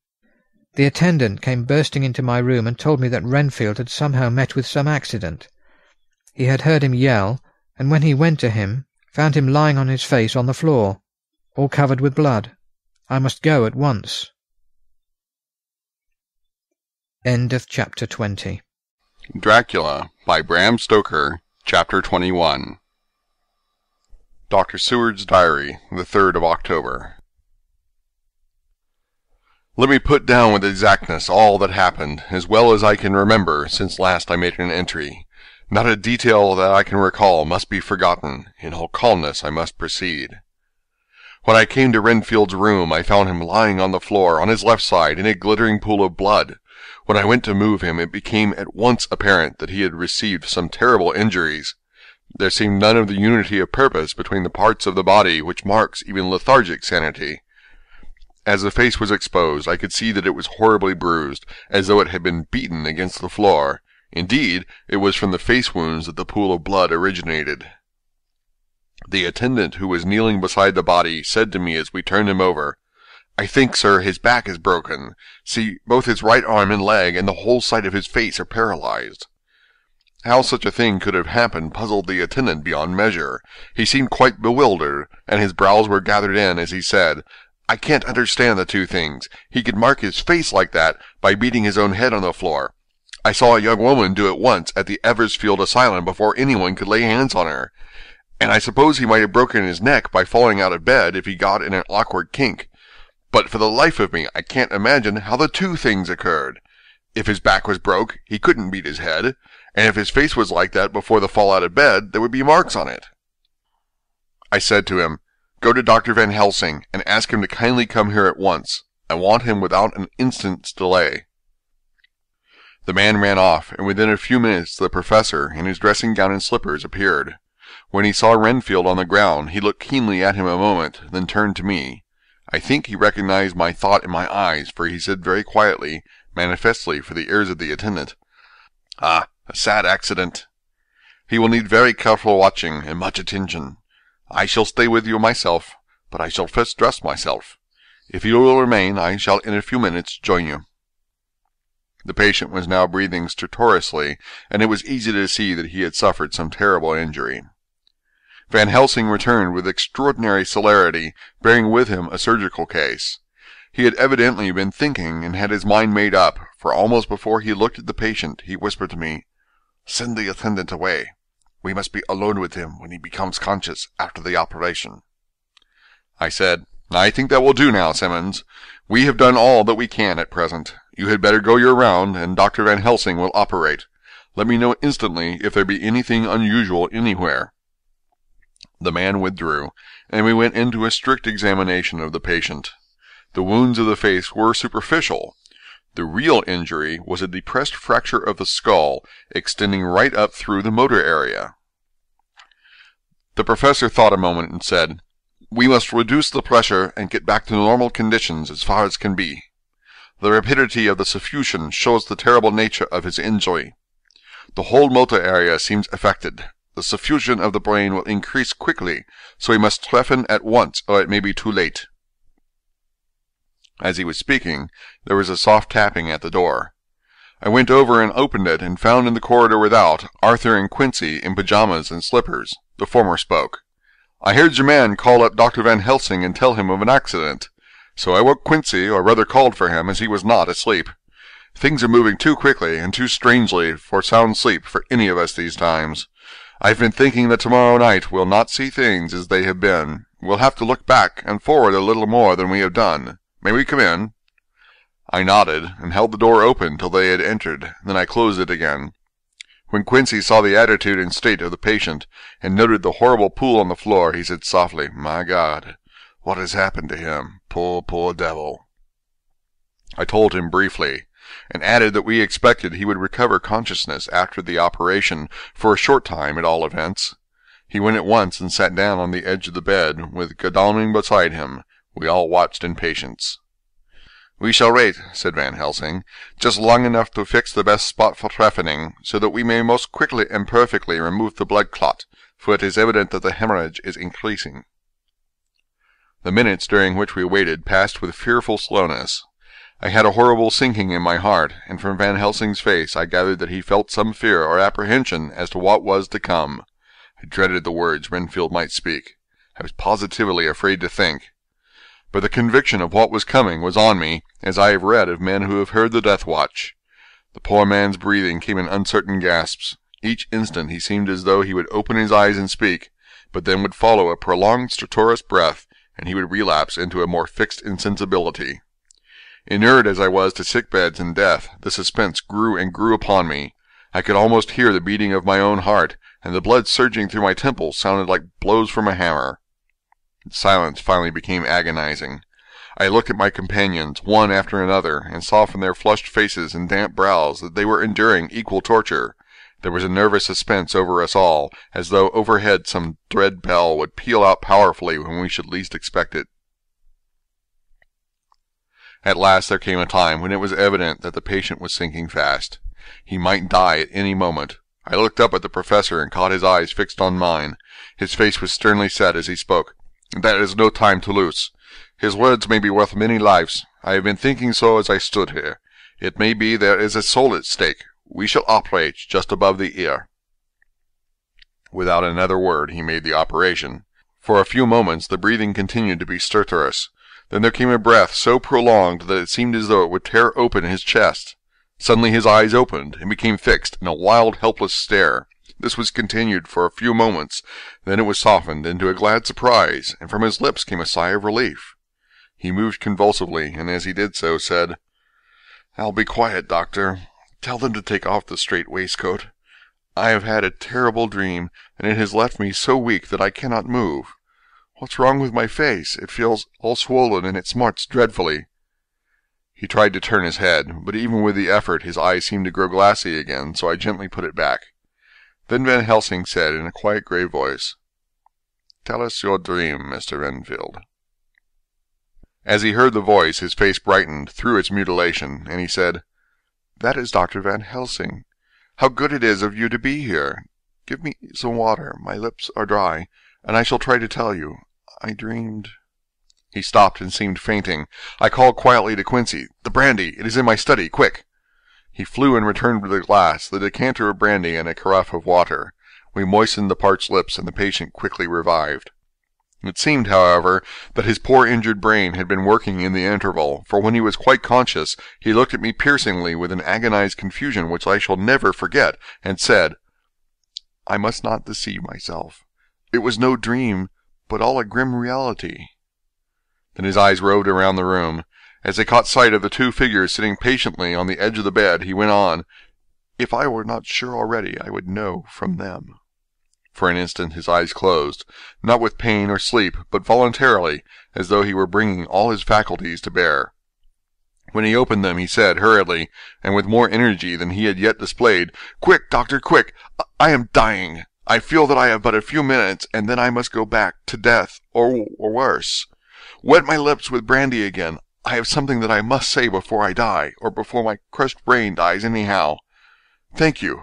The attendant came bursting into my room and told me that Renfield had somehow met with some accident. He had heard him yell, and when he went to him, found him lying on his face on the floor, all covered with blood. I must go at once. End of Chapter 20. Dracula by Bram Stoker, Chapter 21. Dr. Seward's Diary, the 3rd of October. Let me put down with exactness all that happened, as well as I can remember since last I made an entry. Not a detail that I can recall must be forgotten. In all calmness I must proceed. When I came to Renfield's room, I found him lying on the floor, on his left side, in a glittering pool of blood. When I went to move him, it became at once apparent that he had received some terrible injuries. There seemed none of the unity of purpose between the parts of the body which marks even lethargic sanity. As the face was exposed, I could see that it was horribly bruised, as though it had been beaten against the floor. Indeed, it was from the face wounds that the pool of blood originated. The attendant who was kneeling beside the body said to me as we turned him over, "I think, sir, his back is broken. See, both his right arm and leg and the whole side of his face are paralyzed." How such a thing could have happened puzzled the attendant beyond measure. He seemed quite bewildered, and his brows were gathered in as he said, "I can't understand the two things. He could mark his face like that by beating his own head on the floor. I saw a young woman do it once at the Eversfield Asylum before anyone could lay hands on her. And I suppose he might have broken his neck by falling out of bed if he got in an awkward kink. But for the life of me, I can't imagine how the two things occurred. If his back was broke, he couldn't beat his head, and if his face was like that before the fall out of bed, there would be marks on it." I said to him, "Go to Dr. Van Helsing, and ask him to kindly come here at once. I want him without an instant's delay." The man ran off, and within a few minutes the professor, in his dressing gown and slippers, appeared. When he saw Renfield on the ground, he looked keenly at him a moment, then turned to me. I think he recognized my thought in my eyes, for he said very quietly, manifestly for the ears of the attendant, "Ah, a sad accident. He will need very careful watching and much attention. I shall stay with you myself, but I shall first dress myself. If you will remain, I shall in a few minutes join you." The patient was now breathing stertorously, and it was easy to see that he had suffered some terrible injury. Van Helsing returned with extraordinary celerity, bearing with him a surgical case. He had evidently been thinking and had his mind made up, for almost before he looked at the patient, he whispered to me, "Send the attendant away. We must be alone with him when he becomes conscious after the operation." I said, "I think that will do now, Simmons. We have done all that we can at present. You had better go your round, and Dr. Van Helsing will operate. Let me know instantly if there be anything unusual anywhere." The man withdrew, and we went into a strict examination of the patient. The wounds of the face were superficial. The real injury was a depressed fracture of the skull, extending right up through the motor area. The professor thought a moment and said, "We must reduce the pressure and get back to normal conditions as far as can be. The rapidity of the suffusion shows the terrible nature of his injury. The whole motor area seems affected. The suffusion of the brain will increase quickly, so we must trephine at once, or it may be too late." As he was speaking, there was a soft tapping at the door. I went over and opened it, and found in the corridor without Arthur and Quincy in pajamas and slippers. The former spoke. "I heard your man call up Dr. Van Helsing and tell him of an accident. So I woke Quincy, or rather called for him, as he was not asleep. Things are moving too quickly and too strangely for sound sleep for any of us these times. I've been thinking that tomorrow night we'll not see things as they have been. We'll have to look back and forward a little more than we have done. May we come in?" I nodded, and held the door open till they had entered, then I closed it again. When Quincy saw the attitude and state of the patient, and noted the horrible pool on the floor, he said softly, "My God, what has happened to him? Poor devil." I told him briefly, and added that we expected he would recover consciousness after the operation, for a short time at all events. He went at once and sat down on the edge of the bed, with Godalming beside him. We all watched in patience. "We shall wait," said Van Helsing, "just long enough to fix the best spot for trephining, so that we may most quickly and perfectly remove the blood clot, for it is evident that the hemorrhage is increasing." The minutes during which we waited passed with fearful slowness. I had a horrible sinking in my heart, and from Van Helsing's face I gathered that he felt some fear or apprehension as to what was to come. I dreaded the words Renfield might speak. I was positively afraid to think. But the conviction of what was coming was on me, as I have read of men who have heard the death watch. The poor man's breathing came in uncertain gasps. Each instant he seemed as though he would open his eyes and speak, but then would follow a prolonged stertorous breath, and he would relapse into a more fixed insensibility. Inured as I was to sick beds and death, the suspense grew and grew upon me. I could almost hear the beating of my own heart, and the blood surging through my temples sounded like blows from a hammer. Silence finally became agonizing. I looked at my companions, one after another, and saw from their flushed faces and damp brows that they were enduring equal torture. There was a nervous suspense over us all, as though overhead some dread bell would peal out powerfully when we should least expect it. At last there came a time when it was evident that the patient was sinking fast. He might die at any moment. I looked up at the professor and caught his eyes fixed on mine. His face was sternly set as he spoke. "There is no time to lose. His words may be worth many lives. I have been thinking so as I stood here. It may be there is a soul at stake. We shall operate just above the ear." Without another word he made the operation. For a few moments the breathing continued to be stertorous. Then there came a breath so prolonged that it seemed as though it would tear open his chest. Suddenly his eyes opened and became fixed in a wild, helpless stare. This was continued for a few moments, then it was softened into a glad surprise, and from his lips came a sigh of relief. He moved convulsively, and as he did so, said, "I'll be quiet, doctor. Tell them to take off the strait waistcoat. I have had a terrible dream, and it has left me so weak that I cannot move. What's wrong with my face? It feels all swollen, and it smarts dreadfully." He tried to turn his head, but even with the effort his eyes seemed to grow glassy again, so I gently put it back. Then Van Helsing said in a quiet, grave voice, "Tell us your dream, Mr. Renfield." As he heard the voice, his face brightened through its mutilation, and he said, "That is Dr. Van Helsing. How good it is of you to be here. Give me some water. My lips are dry, and I shall try to tell you. I dreamed—" He stopped and seemed fainting. I called quietly to Quincy, "The brandy! It is in my study! Quick!" He flew and returned with a glass, the decanter of brandy, and a carafe of water. We moistened the parched lips, and the patient quickly revived. It seemed, however, that his poor injured brain had been working in the interval, for when he was quite conscious, he looked at me piercingly with an agonized confusion which I shall never forget, and said, "I must not deceive myself. It was no dream, but all a grim reality." Then his eyes roved around the room. As they caught sight of the two figures sitting patiently on the edge of the bed, he went on, "If I were not sure already, I would know from them." For an instant his eyes closed, not with pain or sleep, but voluntarily, as though he were bringing all his faculties to bear. When he opened them, he said, hurriedly, and with more energy than he had yet displayed, "Quick, doctor, quick! I am dying. I feel that I have but a few minutes, and then I must go back to death, or worse. Wet my lips with brandy again. I have something that I must say before I die, or before my crushed brain dies anyhow. Thank you.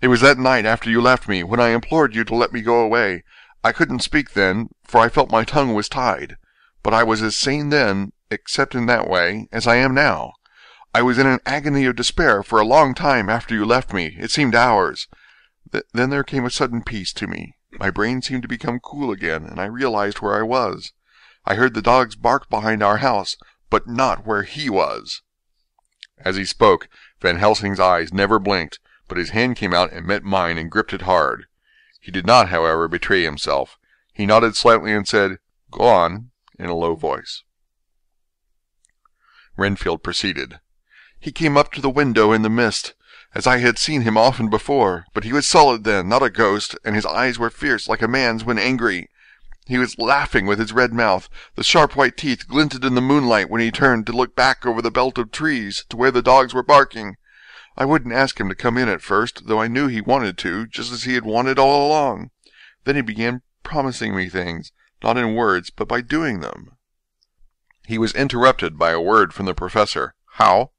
It was that night after you left me, when I implored you to let me go away. I couldn't speak then, for I felt my tongue was tied. But I was as sane then, except in that way, as I am now. I was in an agony of despair for a long time after you left me. It seemed hours. Then there came a sudden peace to me. My brain seemed to become cool again, and I realized where I was. I heard the dogs bark behind our house, but not where he was." As he spoke, Van Helsing's eyes never blinked, but his hand came out and met mine and gripped it hard. He did not, however, betray himself. He nodded slightly and said, "Go on," in a low voice. Renfield proceeded. "He came up to the window in the mist, as I had seen him often before, but he was solid then, not a ghost, and his eyes were fierce like a man's when angry. He was laughing with his red mouth. The sharp white teeth glinted in the moonlight when he turned to look back over the belt of trees to where the dogs were barking. I wouldn't ask him to come in at first, though I knew he wanted to, just as he had wanted all along. Then he began promising me things, not in words, but by doing them." He was interrupted by a word from the professor. "How?"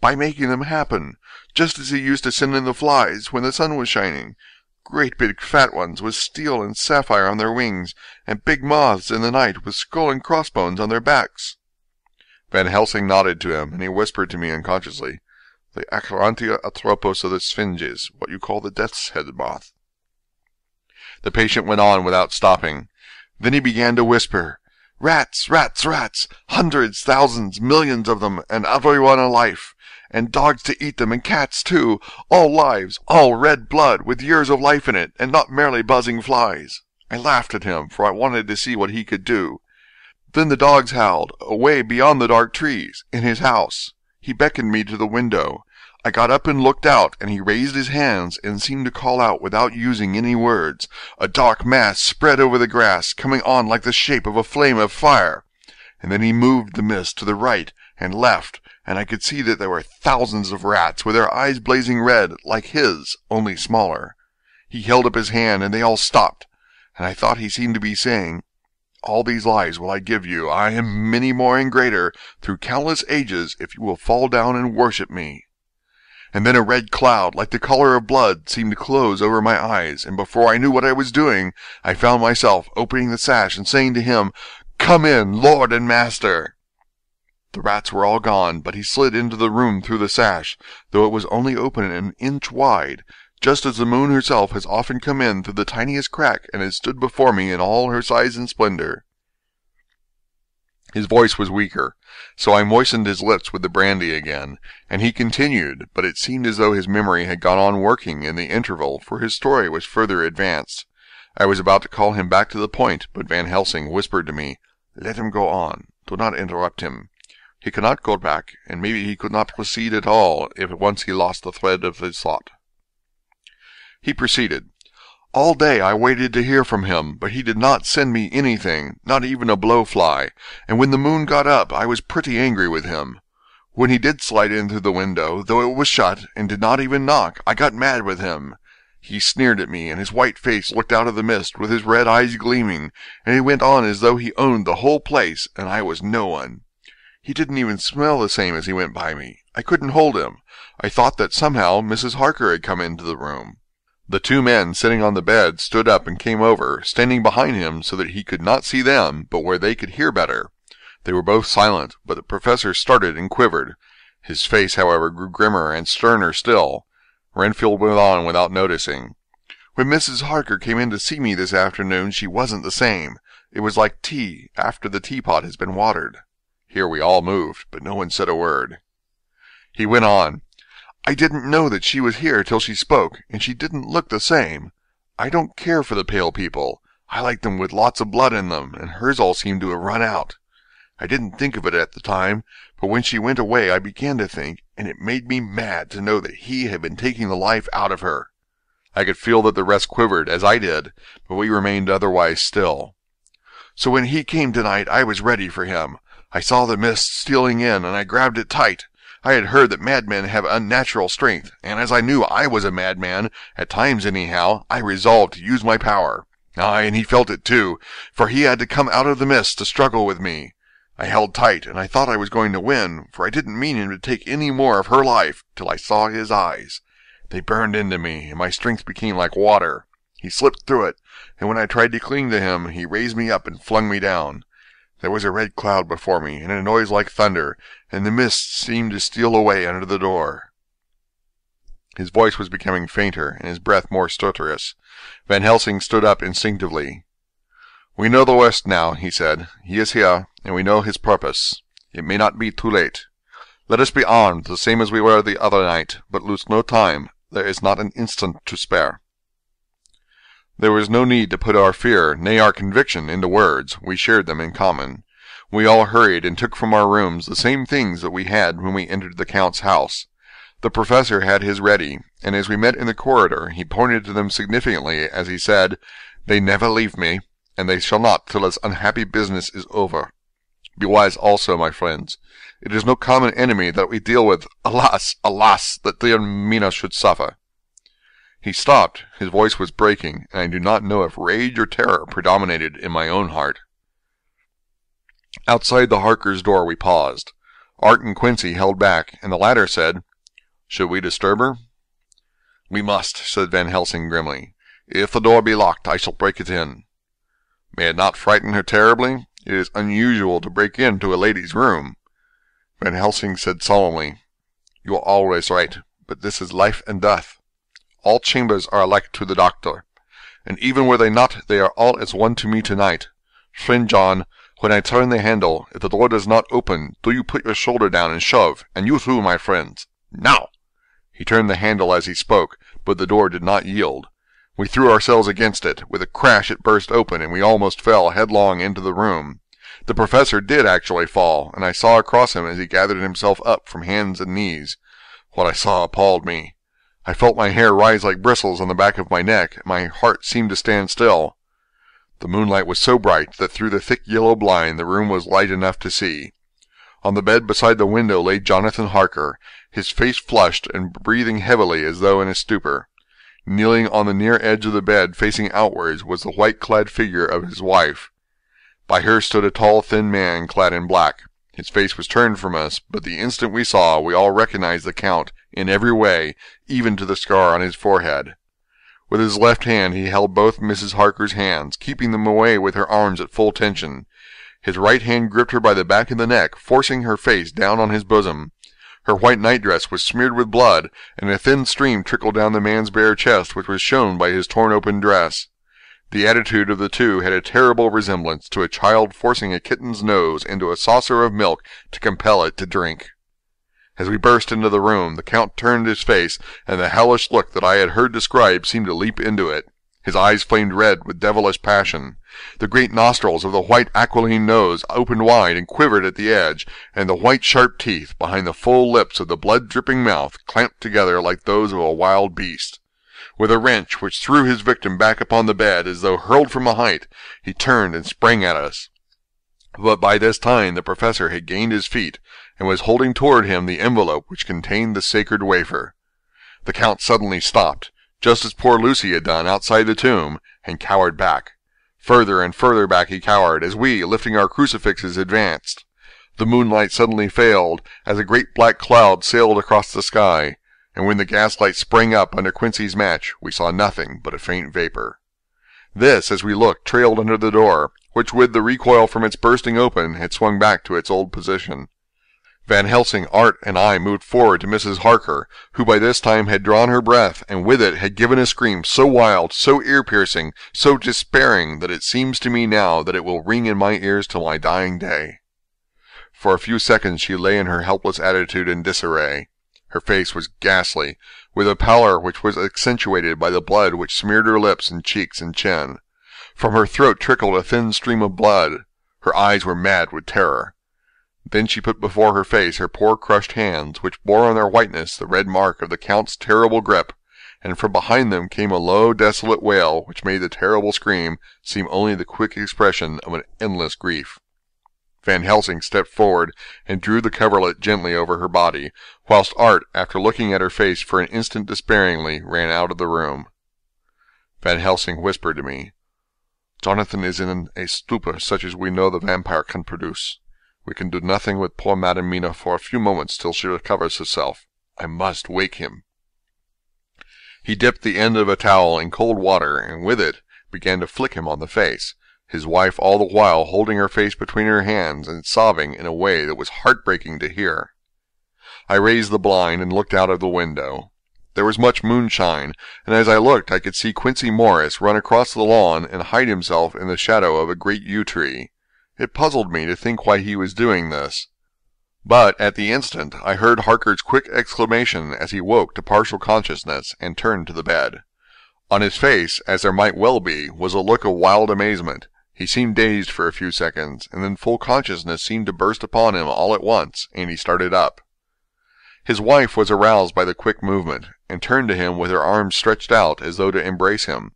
"By making them happen, just as he used to send in the flies when the sun was shining. Great big fat ones with steel and sapphire on their wings, and big moths in the night with skull and crossbones on their backs." Van Helsing nodded to him, and he whispered to me unconsciously, "The Acherontia atropos of the Sphinges, what you call the death's head moth." The patient went on without stopping. Then he began to whisper, "Rats, rats, rats! Hundreds, thousands, millions of them, and every one a life. And dogs to eat them, and cats too. All lives, all red blood, with years of life in it, and not merely buzzing flies." I laughed at him, for I wanted to see what he could do. Then the dogs howled, away beyond the dark trees, in his house. He beckoned me to the window. I got up and looked out, and he raised his hands and seemed to call out without using any words. A dark mass spread over the grass, coming on like the shape of a flame of fire. And then he moved the mist to the right and left, and I could see that there were thousands of rats, with their eyes blazing red, like his, only smaller. He held up his hand, and they all stopped, and I thought he seemed to be saying, "All these lives will I give you, I am many more and greater, through countless ages, if you will fall down and worship me." And then a red cloud, like the color of blood, seemed to close over my eyes, and before I knew what I was doing, I found myself opening the sash and saying to him, "Come in, Lord and Master." The rats were all gone, but he slid into the room through the sash, though it was only open an inch wide, just as the moon herself has often come in through the tiniest crack and has stood before me in all her size and splendor. His voice was weaker, so I moistened his lips with the brandy again, and he continued, but it seemed as though his memory had gone on working in the interval, for his story was further advanced. I was about to call him back to the point, but Van Helsing whispered to me, "Let him go on. Do not interrupt him. He cannot go back, and maybe he could not proceed at all if once he lost the thread of his thought." He proceeded. "All day I waited to hear from him, but he did not send me anything, not even a blowfly, and when the moon got up I was pretty angry with him. When he did slide in through the window, though it was shut, and did not even knock, I got mad with him. He sneered at me, and his white face looked out of the mist, with his red eyes gleaming, and he went on as though he owned the whole place, and I was no one. He didn't even smell the same as he went by me. I couldn't hold him. I thought that somehow Mrs. Harker had come into the room. The two men sitting on the bed stood up and came over, standing behind him so that he could not see them, but where they could hear better. They were both silent, but the professor started and quivered. His face, however, grew grimmer and sterner still. Renfield went on without noticing. When Mrs. Harker came in to see me this afternoon, she wasn't the same. It was like tea after the teapot has been watered." Here we all moved, but no one said a word. He went on, "I didn't know that she was here till she spoke, and she didn't look the same. I don't care for the pale people. I like them with lots of blood in them, and hers all seemed to have run out. I didn't think of it at the time, but when she went away I began to think, and it made me mad to know that he had been taking the life out of her." I could feel that the rest quivered, as I did, but we remained otherwise still. "So when he came tonight I was ready for him. I saw the mist stealing in, and I grabbed it tight. I had heard that madmen have unnatural strength, and as I knew I was a madman, at times anyhow, I resolved to use my power. Aye, and he felt it too, for he had to come out of the mist to struggle with me. I held tight, and I thought I was going to win, for I didn't mean him to take any more of her life, till I saw his eyes. They burned into me, and my strength became like water. He slipped through it, and when I tried to cling to him, he raised me up and flung me down. There was a red cloud before me, and a noise like thunder, and the mist seemed to steal away under the door." His voice was becoming fainter, and his breath more stertorous. Van Helsing stood up instinctively. "We know the worst now," he said. "He is here, and we know his purpose. It may not be too late. Let us be armed, the same as we were the other night, but lose no time. There is not an instant to spare." There was no need to put our fear, nay, our conviction, into words. We shared them in common. We all hurried and took from our rooms the same things that we had when we entered the Count's house. The professor had his ready, and as we met in the corridor, he pointed to them significantly as he said, "They never leave me, and they shall not till this unhappy business is over. Be wise also, my friends. It is no common enemy that we deal with. Alas, alas, that dear Mina should suffer." He stopped. His voice was breaking, and I do not know if rage or terror predominated in my own heart. Outside the Harkers' door we paused. Art and Quincy held back, and the latter said, "Should we disturb her?" "We must," said Van Helsing grimly. "If the door be locked, I shall break it in." "May it not frighten her terribly? It is unusual to break into a lady's room." Van Helsing said solemnly, "You are always right, but this is life and death. All chambers are alike to the doctor, and even were they not, they are all as one to me tonight. Friend John, when I turn the handle, if the door does not open, do you put your shoulder down and shove, and you too, my friends. Now!" He turned the handle as he spoke, but the door did not yield. We threw ourselves against it. With a crash it burst open, and we almost fell headlong into the room. The professor did actually fall, and I saw across him as he gathered himself up from hands and knees. What I saw appalled me. I felt my hair rise like bristles on the back of my neck, and my heart seemed to stand still. The moonlight was so bright that through the thick yellow blind the room was light enough to see. On the bed beside the window lay Jonathan Harker, his face flushed and breathing heavily as though in a stupor. Kneeling on the near edge of the bed, facing outwards, was the white-clad figure of his wife. By her stood a tall, thin man clad in black. His face was turned from us, but the instant we saw, we all recognized the Count in every way, even to the scar on his forehead. With his left hand he held both Mrs. Harker's hands, keeping them away with her arms at full tension. His right hand gripped her by the back of the neck, forcing her face down on his bosom. Her white nightdress was smeared with blood, and a thin stream trickled down the man's bare chest, which was shown by his torn-open dress. The attitude of the two had a terrible resemblance to a child forcing a kitten's nose into a saucer of milk to compel it to drink. As we burst into the room, the Count turned his face, and the hellish look that I had heard described seemed to leap into it. His eyes flamed red with devilish passion. The great nostrils of the white aquiline nose opened wide and quivered at the edge, and the white sharp teeth behind the full lips of the blood-dripping mouth clamped together like those of a wild beast. With a wrench which threw his victim back upon the bed as though hurled from a height, he turned and sprang at us. But by this time the professor had gained his feet, and was holding toward him the envelope which contained the sacred wafer. The Count suddenly stopped, just as poor Lucy had done outside the tomb, and cowered back. Further and further back he cowered, as we, lifting our crucifixes, advanced. The moonlight suddenly failed, as a great black cloud sailed across the sky, and when the gaslight sprang up under Quincy's match, we saw nothing but a faint vapor. This, as we looked, trailed under the door, which with the recoil from its bursting open had swung back to its old position. Van Helsing, Art, and I moved forward to Mrs. Harker, who by this time had drawn her breath, and with it had given a scream so wild, so ear-piercing, so despairing, that it seems to me now that it will ring in my ears till my dying day. For a few seconds she lay in her helpless attitude in disarray. Her face was ghastly, with a pallor which was accentuated by the blood which smeared her lips and cheeks and chin. From her throat trickled a thin stream of blood. Her eyes were mad with terror. Then she put before her face her poor crushed hands, which bore on their whiteness the red mark of the Count's terrible grip, and from behind them came a low, desolate wail which made the terrible scream seem only the quick expression of an endless grief. Van Helsing stepped forward and drew the coverlet gently over her body, whilst Art, after looking at her face for an instant despairingly, ran out of the room. Van Helsing whispered to me, "Jonathan is in a stupor such as we know the vampire can produce. We can do nothing with poor Madam Mina for a few moments till she recovers herself. I must wake him." He dipped the end of a towel in cold water, and with it began to flick him on the face, his wife all the while holding her face between her hands and sobbing in a way that was heartbreaking to hear. I raised the blind and looked out of the window. There was much moonshine, and as I looked I could see Quincey Morris run across the lawn and hide himself in the shadow of a great yew tree. It puzzled me to think why he was doing this. But at the instant I heard Harker's quick exclamation as he woke to partial consciousness and turned to the bed. On his face, as there might well be, was a look of wild amazement. He seemed dazed for a few seconds, and then full consciousness seemed to burst upon him all at once, and he started up. His wife was aroused by the quick movement, and turned to him with her arms stretched out as though to embrace him.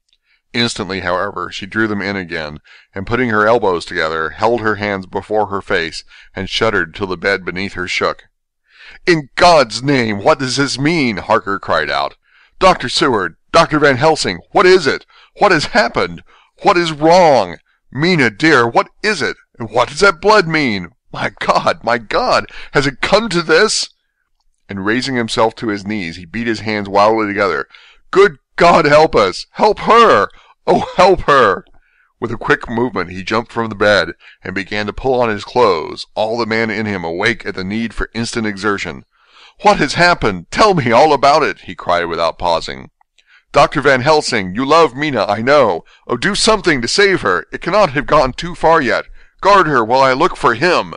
Instantly, however, she drew them in again, and putting her elbows together, held her hands before her face, and shuddered till the bed beneath her shook. "In God's name, what does this mean?" Harker cried out. "Dr. Seward, Dr. Van Helsing, what is it? What has happened? What is wrong? Mina, dear, what is it? And what does that blood mean? My God, has it come to this?" And raising himself to his knees, he beat his hands wildly together. "Good God, help us! Help her! Oh, help her!" With a quick movement he jumped from the bed, and began to pull on his clothes, all the man in him awake at the need for instant exertion. "What has happened? Tell me all about it!" he cried without pausing. "Dr. Van Helsing, you love Mina, I know. Oh, do something to save her. It cannot have gone too far yet. Guard her while I look for him."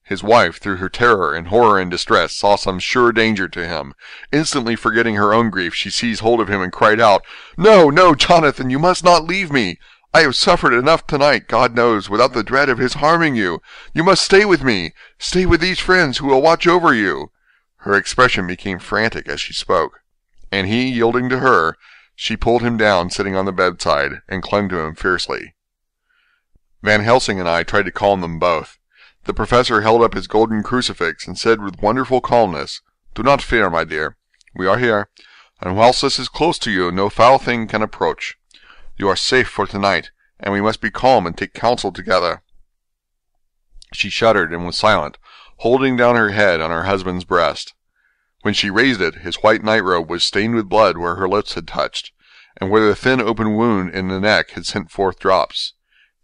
His wife, through her terror and horror and distress, saw some sure danger to him. Instantly forgetting her own grief, she seized hold of him and cried out, "No, no, Jonathan, you must not leave me. I have suffered enough tonight, God knows, without the dread of his harming you. You must stay with me. Stay with these friends who will watch over you." Her expression became frantic as she spoke, and he, yielding to her, she pulled him down sitting on the bedside, and clung to him fiercely. Van Helsing and I tried to calm them both. The professor held up his golden crucifix and said with wonderful calmness, "Do not fear, my dear. We are here, and whilst this is close to you, no foul thing can approach. You are safe for tonight, and we must be calm and take counsel together." She shuddered and was silent, holding down her head on her husband's breast. When she raised it, his white nightrobe was stained with blood where her lips had touched, and where the thin open wound in the neck had sent forth drops.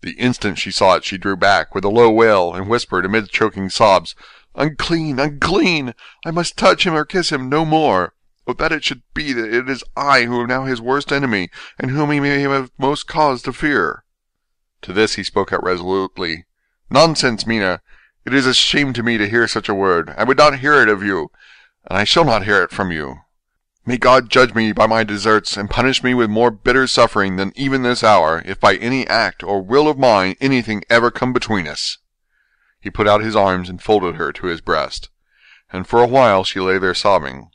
The instant she saw it, she drew back with a low wail, and whispered amid choking sobs, "Unclean, unclean! I must touch him or kiss him no more. Oh, that it should be that it is I who am now his worst enemy, and whom he may have most cause to fear." To this he spoke out resolutely, "Nonsense, Mina! It is a shame to me to hear such a word. I would not hear it of you, and I shall not hear it from you. May God judge me by my deserts, and punish me with more bitter suffering than even this hour, if by any act or will of mine anything ever come between us." He put out his arms and folded her to his breast, and for a while she lay there sobbing.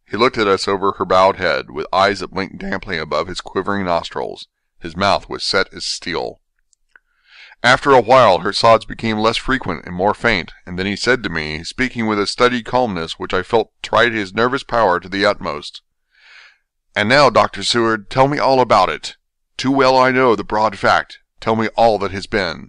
He looked at us over her bowed head, with eyes that blinked damply above his quivering nostrils. His mouth was set as steel. After a while her sobs became less frequent and more faint, and then he said to me, speaking with a studied calmness which I felt tried his nervous power to the utmost, "And now, Dr. Seward, tell me all about it. Too well I know the broad fact. Tell me all that has been."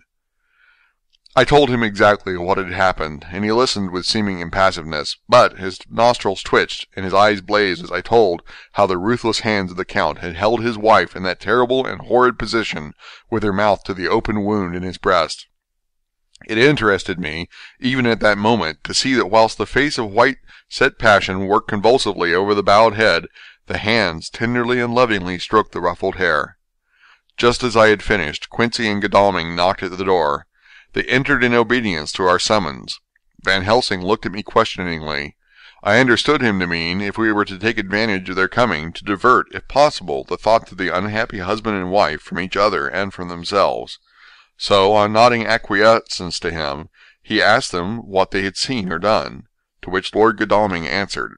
I told him exactly what had happened, and he listened with seeming impassiveness, but his nostrils twitched, and his eyes blazed as I told how the ruthless hands of the Count had held his wife in that terrible and horrid position, with her mouth to the open wound in his breast. It interested me, even at that moment, to see that whilst the face of white set passion worked convulsively over the bowed head, the hands tenderly and lovingly stroked the ruffled hair. Just as I had finished, Quincey and Godalming knocked at the door. They entered in obedience to our summons. Van Helsing looked at me questioningly. I understood him to mean, if we were to take advantage of their coming, to divert, if possible, the thoughts of the unhappy husband and wife from each other and from themselves. So, on nodding acquiescence to him, he asked them what they had seen or done, to which Lord Godalming answered,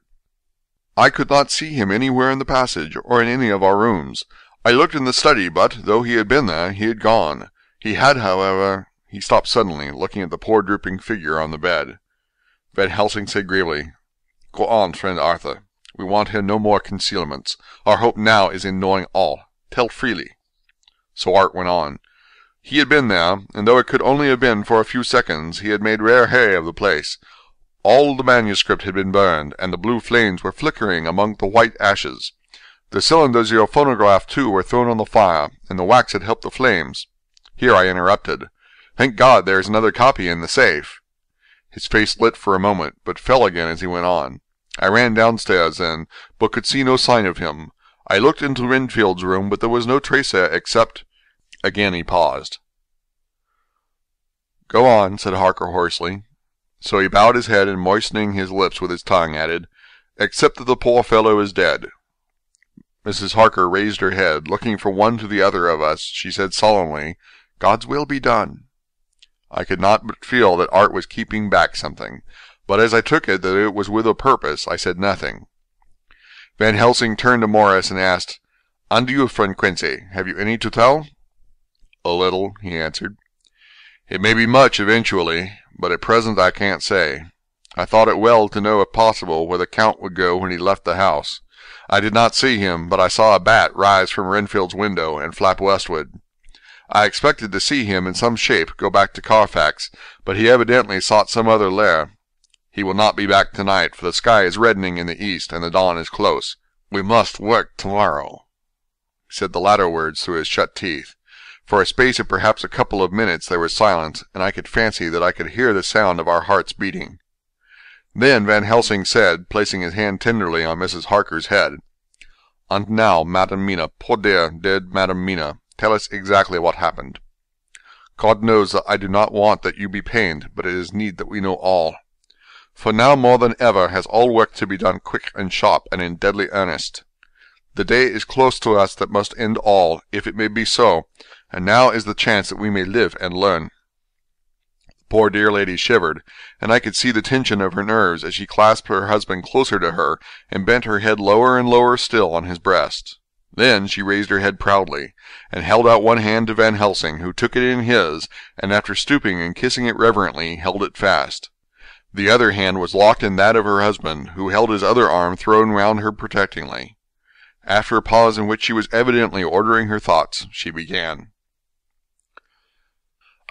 "I could not see him anywhere in the passage, or in any of our rooms. I looked in the study, but, though he had been there, he had gone. He had, however—" He stopped suddenly, looking at the poor drooping figure on the bed. Van Helsing said gravely, "Go on, friend Arthur. We want here no more concealments. Our hope now is in knowing all. Tell freely." So Art went on. He had been there, and though it could only have been for a few seconds, he had made rare hay of the place. All the manuscript had been burned, and the blue flames were flickering among the white ashes. The cylinders of your phonograph, too, were thrown on the fire, and the wax had helped the flames. Here I interrupted. "Thank God there is another copy in the safe." His face lit for a moment, but fell again as he went on. I ran downstairs then, but could see no sign of him. I looked into Renfield's room, but there was no trace there except— Again he paused. "Go on," said Harker hoarsely. So he bowed his head and, moistening his lips with his tongue, added, "Except that the poor fellow is dead." Mrs. Harker raised her head. Looking from one to the other of us, she said solemnly, "God's will be done." I could not but feel that Art was keeping back something, but as I took it that it was with a purpose, I said nothing. Van Helsing turned to Morris and asked, "And you, friend Quincey, have you any to tell?" "A little," he answered. "It may be much eventually, but at present I can't say. I thought it well to know, if possible, where the Count would go when he left the house. I did not see him, but I saw a bat rise from Renfield's window and flap westward. I expected to see him in some shape go back to Carfax, but he evidently sought some other lair. He will not be back tonight, for the sky is reddening in the east and the dawn is close. We must work tomorrow." He said the latter words through his shut teeth. For a space of perhaps a couple of minutes there was silence, and I could fancy that I could hear the sound of our hearts beating. Then Van Helsing said, placing his hand tenderly on Mrs. Harker's head, "And now, Madam Mina, poor dear, dead Madam Mina, tell us exactly what happened. God knows that I do not want that you be pained, but it is need that we know all. For now more than ever has all work to be done quick and sharp and in deadly earnest. The day is close to us that must end all, if it may be so, and now is the chance that we may live and learn." The poor dear lady shivered, and I could see the tension of her nerves as she clasped her husband closer to her and bent her head lower and lower still on his breast. Then she raised her head proudly, and held out one hand to Van Helsing, who took it in his, and after stooping and kissing it reverently, held it fast. The other hand was locked in that of her husband, who held his other arm thrown round her protectingly. After a pause in which she was evidently ordering her thoughts, she began.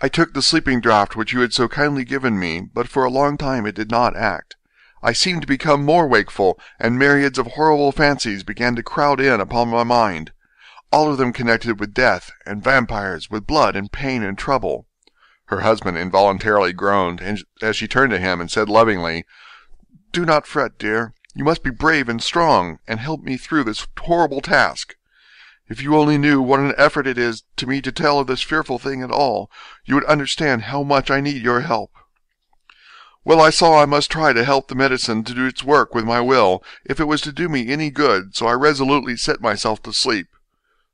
"I took the sleeping draught which you had so kindly given me, but for a long time it did not act. I seemed to become more wakeful, and myriads of horrible fancies began to crowd in upon my mind, all of them connected with death, and vampires, with blood, and pain, and trouble." Her husband involuntarily groaned, as she turned to him and said lovingly, "Do not fret, dear. You must be brave and strong, and help me through this horrible task. If you only knew what an effort it is to me to tell of this fearful thing at all, you would understand how much I need your help." Well, I saw I must try to help the medicine to do its work with my will, if it was to do me any good, so I resolutely set myself to sleep.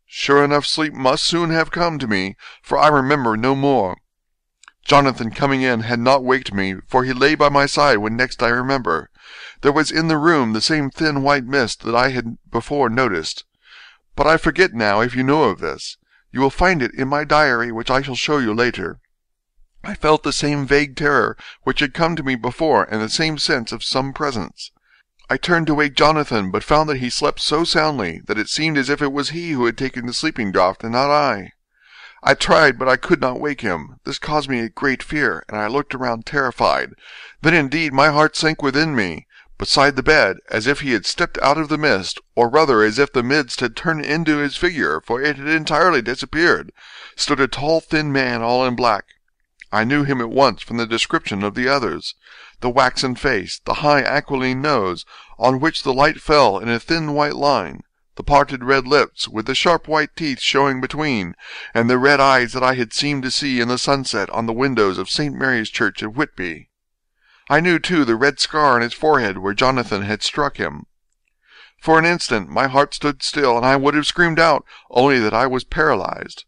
Sure enough, sleep must soon have come to me, for I remember no more. Jonathan coming in had not waked me, for he lay by my side when next I remember. There was in the room the same thin white mist that I had before noticed. But I forget now if you know of this. You will find it in my diary, which I shall show you later. I felt the same vague terror which had come to me before, and the same sense of some presence. I turned to wake Jonathan, but found that he slept so soundly that it seemed as if it was he who had taken the sleeping draught, and not I. I tried, but I could not wake him. This caused me a great fear, and I looked around terrified. Then indeed my heart sank within me. Beside the bed, as if he had stepped out of the mist, or rather as if the mist had turned into his figure, for it had entirely disappeared, stood a tall thin man all in black. I knew him at once from the description of the others. The waxen face, the high aquiline nose, on which the light fell in a thin white line, the parted red lips, with the sharp white teeth showing between, and the red eyes that I had seemed to see in the sunset on the windows of St. Mary's Church at Whitby. I knew, too, the red scar on his forehead where Jonathan had struck him. For an instant my heart stood still, and I would have screamed out, only that I was paralyzed.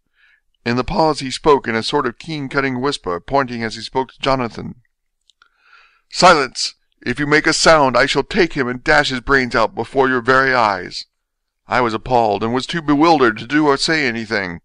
In the pause he spoke in a sort of keen-cutting whisper, pointing as he spoke to Jonathan. "Silence! If you make a sound, I shall take him and dash his brains out before your very eyes." I was appalled, and was too bewildered to do or say anything.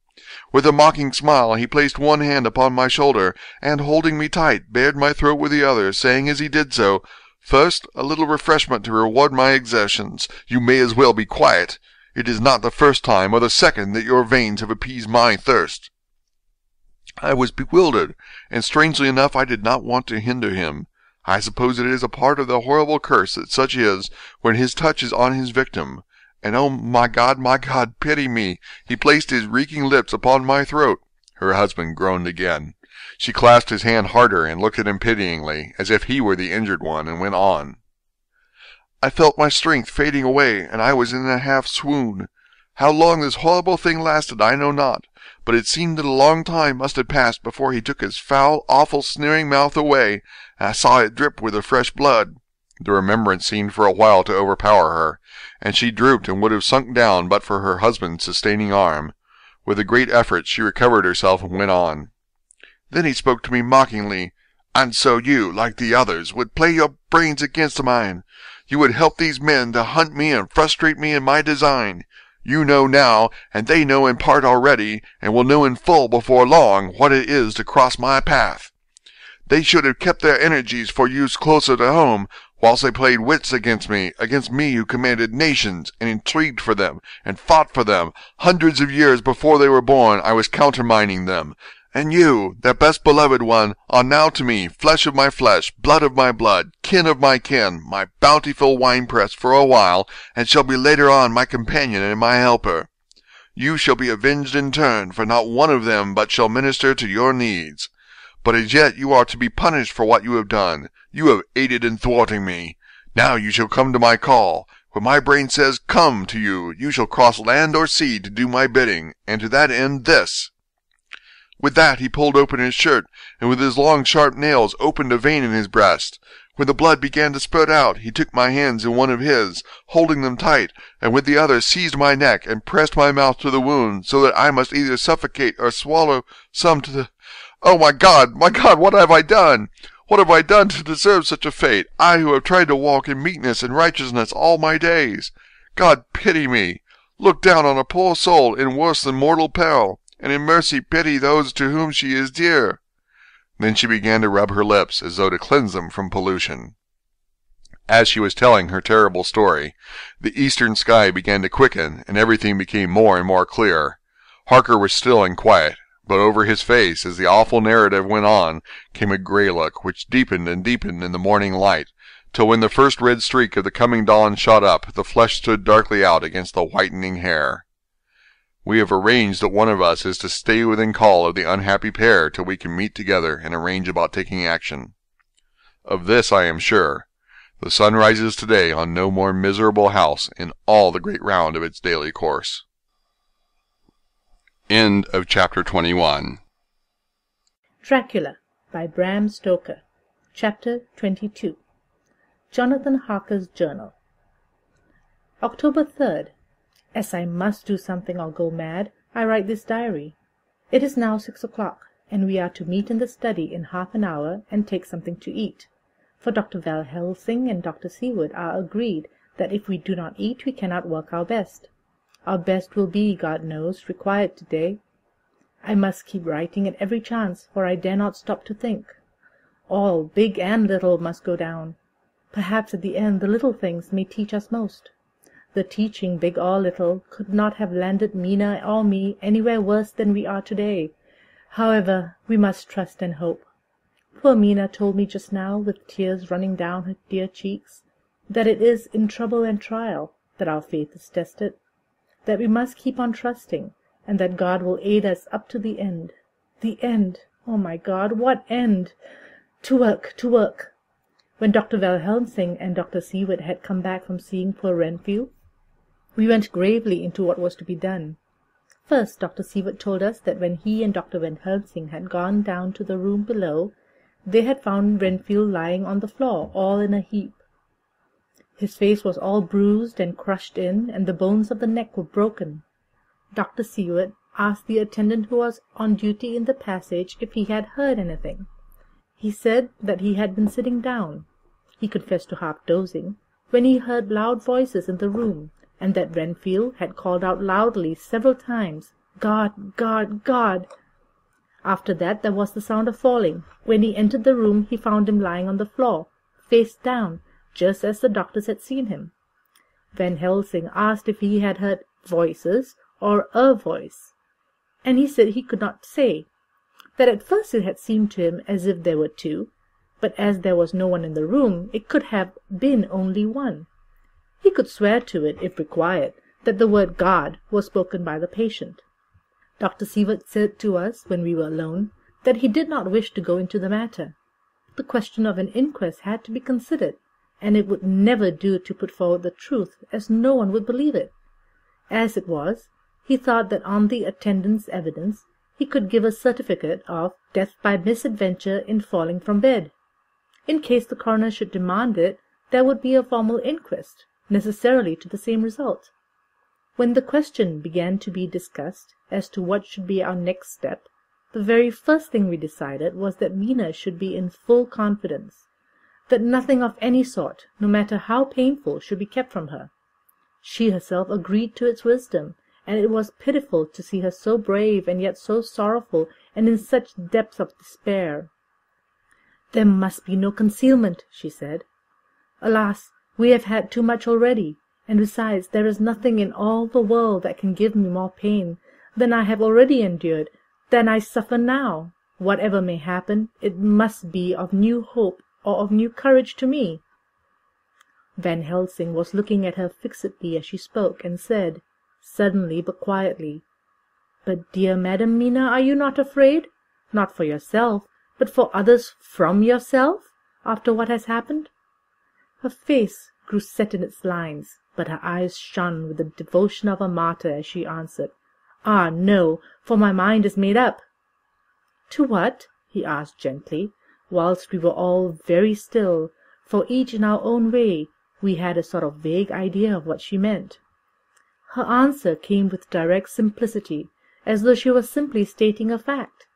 With a mocking smile he placed one hand upon my shoulder, and, holding me tight, bared my throat with the other, saying as he did so, "First, a little refreshment to reward my exertions. You may as well be quiet. It is not the first time or the second that your veins have appeased my thirst." I was bewildered, and strangely enough I did not want to hinder him. I suppose it is a part of the horrible curse that such is, when his touch is on his victim. And oh, my God, pity me! He placed his reeking lips upon my throat. Her husband groaned again. She clasped his hand harder and looked at him pityingly, as if he were the injured one, and went on. I felt my strength fading away, and I was in a half-swoon. How long this horrible thing lasted I know not, but it seemed that a long time must have passed before he took his foul, awful, sneering mouth away, and I saw it drip with the fresh blood. The remembrance seemed for a while to overpower her, and she drooped and would have sunk down but for her husband's sustaining arm. With a great effort she recovered herself and went on. Then he spoke to me mockingly. "And so you, like the others, would play your brains against mine. You would help these men to hunt me and frustrate me in my design. You know now, and they know in part already, and will know in full before long, what it is to cross my path. They should have kept their energies for use closer to home, whilst they played wits against me who commanded nations, and intrigued for them, and fought for them. Hundreds of years before they were born I was countermining them. And you, their best beloved one, are now to me flesh of my flesh, blood of my blood, kin of my kin, my bountiful winepress for a while, and shall be later on my companion and my helper. You shall be avenged in turn, for not one of them but shall minister to your needs. But as yet you are to be punished for what you have done. You have aided in thwarting me. Now you shall come to my call. When my brain says, 'Come,' to you, you shall cross land or sea to do my bidding, and to that end this." With that he pulled open his shirt, and with his long sharp nails opened a vein in his breast. When the blood began to spurt out, he took my hands in one of his, holding them tight, and with the other seized my neck and pressed my mouth to the wound, so that I must either suffocate or swallow some to the... Oh, my God, what have I done? What have I done to deserve such a fate, I who have tried to walk in meekness and righteousness all my days? God pity me! Look down on a poor soul in worse than mortal peril, and in mercy pity those to whom she is dear." Then she began to rub her lips, as though to cleanse them from pollution. As she was telling her terrible story, the eastern sky began to quicken, and everything became more and more clear. Harker was still and quiet, but over his face, as the awful narrative went on, came a grey look, which deepened and deepened in the morning light, till when the first red streak of the coming dawn shot up, the flesh stood darkly out against the whitening hair. "We have arranged that one of us is to stay within call of the unhappy pair till we can meet together and arrange about taking action. Of this I am sure. The sun rises today on no more miserable house in all the great round of its daily course." End of chapter 21. Dracula by Bram Stoker. Chapter 22. Jonathan Harker's Journal. October 3rd. As I must do something or go mad, I write this diary. It is now 6 o'clock, and we are to meet in the study in half an hour and take something to eat. For Dr. Van Helsing and Dr. Seward are agreed that if we do not eat we cannot work our best. Our best will be, God knows, required today. I must keep writing at every chance, for I dare not stop to think. All, big and little, must go down. Perhaps at the end the little things may teach us most. The teaching, big or little, could not have landed Mina or me anywhere worse than we are today. However, we must trust and hope. Poor Mina told me just now, with tears running down her dear cheeks, that it is in trouble and trial that our faith is tested, that we must keep on trusting, and that God will aid us up to the end. The end! Oh, my God, what end? To work, to work. When Dr. Van Helsing and Dr. Seward had come back from seeing poor Renfield, we went gravely into what was to be done. First, Dr. Seward told us that when he and Dr. Van Helsing had gone down to the room below, they had found Renfield lying on the floor, all in a heap. His face was all bruised and crushed in, and the bones of the neck were broken. Dr. Seward asked the attendant who was on duty in the passage if he had heard anything. He said that he had been sitting down, he confessed to half dozing, when he heard loud voices in the room, and that Renfield had called out loudly several times, "God, God, God!" After that there was the sound of falling. When he entered the room he found him lying on the floor, face down, just as the doctors had seen him. Van Helsing asked if he had heard voices or a voice, and he said he could not say, that at first it had seemed to him as if there were two, but as there was no one in the room, it could have been only one. He could swear to it, if required, that the word God was spoken by the patient. Dr. Seward said to us, when we were alone, that he did not wish to go into the matter. The question of an inquest had to be considered, and it would never do to put forward the truth, as no one would believe it. As it was, he thought that on the attendant's evidence he could give a certificate of death by misadventure in falling from bed. In case the coroner should demand it, there would be a formal inquest, necessarily to the same result. When the question began to be discussed as to what should be our next step, the very first thing we decided was that Mina should be in full confidence, that nothing of any sort, no matter how painful, should be kept from her. She herself agreed to its wisdom, and it was pitiful to see her so brave and yet so sorrowful and in such depths of despair. "There must be no concealment," she said. "Alas, we have had too much already, and besides there is nothing in all the world that can give me more pain than I have already endured, than I suffer now. Whatever may happen, it must be of new hope or of new courage to me." Van Helsing was looking at her fixedly as she spoke, and said, suddenly but quietly, "But, dear Madam Mina, are you not afraid? Not for yourself, but for others from yourself, after what has happened?" Her face grew set in its lines, but her eyes shone with the devotion of a martyr as she answered, "Ah, no, for my mind is made up." "To what?" he asked gently, whilst we were all very still, for each in our own way we had a sort of vague idea of what she meant. Her answer came with direct simplicity, as though she was simply stating a fact.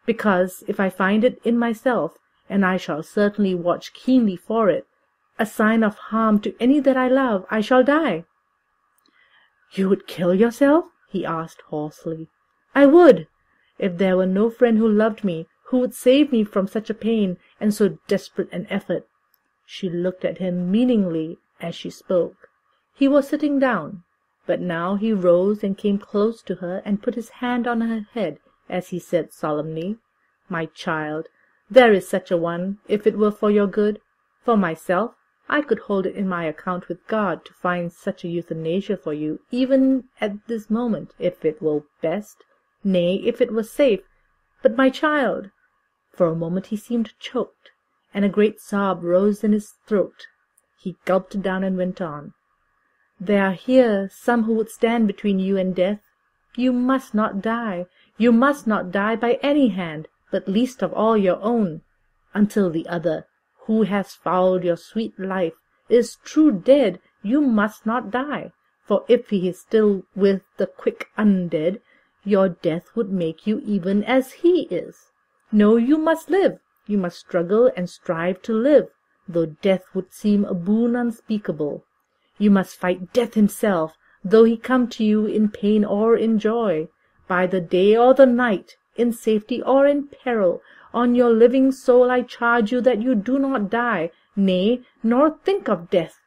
"Because if I find it in myself, and I shall certainly watch keenly for it, a sign of harm to any that I love, I shall die." "You would kill yourself?" he asked hoarsely. "I would, if there were no friend who loved me, who would save me from such a pain and so desperate an effort." She looked at him meaningly as she spoke. He was sitting down, but now he rose and came close to her and put his hand on her head as he said solemnly, "My child, there is such a one, if it were for your good. For myself, I could hold it in my account with God to find such a euthanasia for you, even at this moment, if it were best, nay, if it were safe. But my child—" For a moment he seemed choked, and a great sob rose in his throat. He gulped down and went on, "There are here some who would stand between you and death. You must not die. You must not die by any hand, but least of all your own, until the other, who has fouled your sweet life, is true dead. You must not die, for if he is still with the quick undead, your death would make you even as he is. No, you must live. You must struggle and strive to live, though death would seem a boon unspeakable. You must fight death himself, though he come to you in pain or in joy, by the day or the night, in safety or in peril. On your living soul I charge you that you do not die, nay, nor think of death,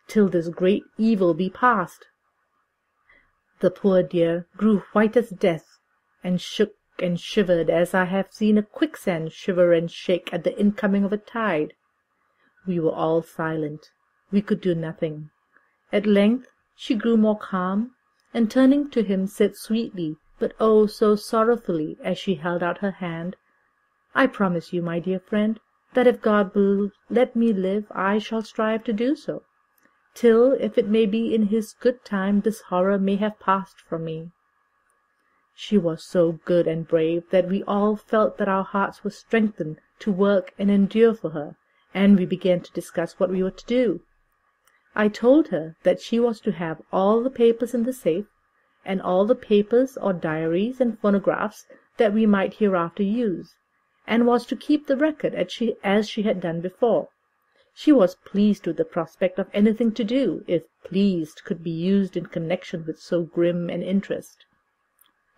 till this great evil be past." The poor dear grew white as death, and shook and shivered as I have seen a quicksand shiver and shake at the incoming of a tide. We were all silent. We could do nothing. At length she grew more calm, and turning to him said sweetly, but oh so sorrowfully, as she held out her hand, I promise you, my dear friend, that if God will let me live, I shall strive to do so, till, if it may be in his good time, this horror may have passed from me." She was so good and brave that we all felt that our hearts were strengthened to work and endure for her, and we began to discuss what we were to do. I told her that she was to have all the papers in the safe, and all the papers or diaries and phonographs that we might hereafter use, and was to keep the record as she had done before. She was pleased with the prospect of anything to do, if pleased could be used in connection with so grim an interest.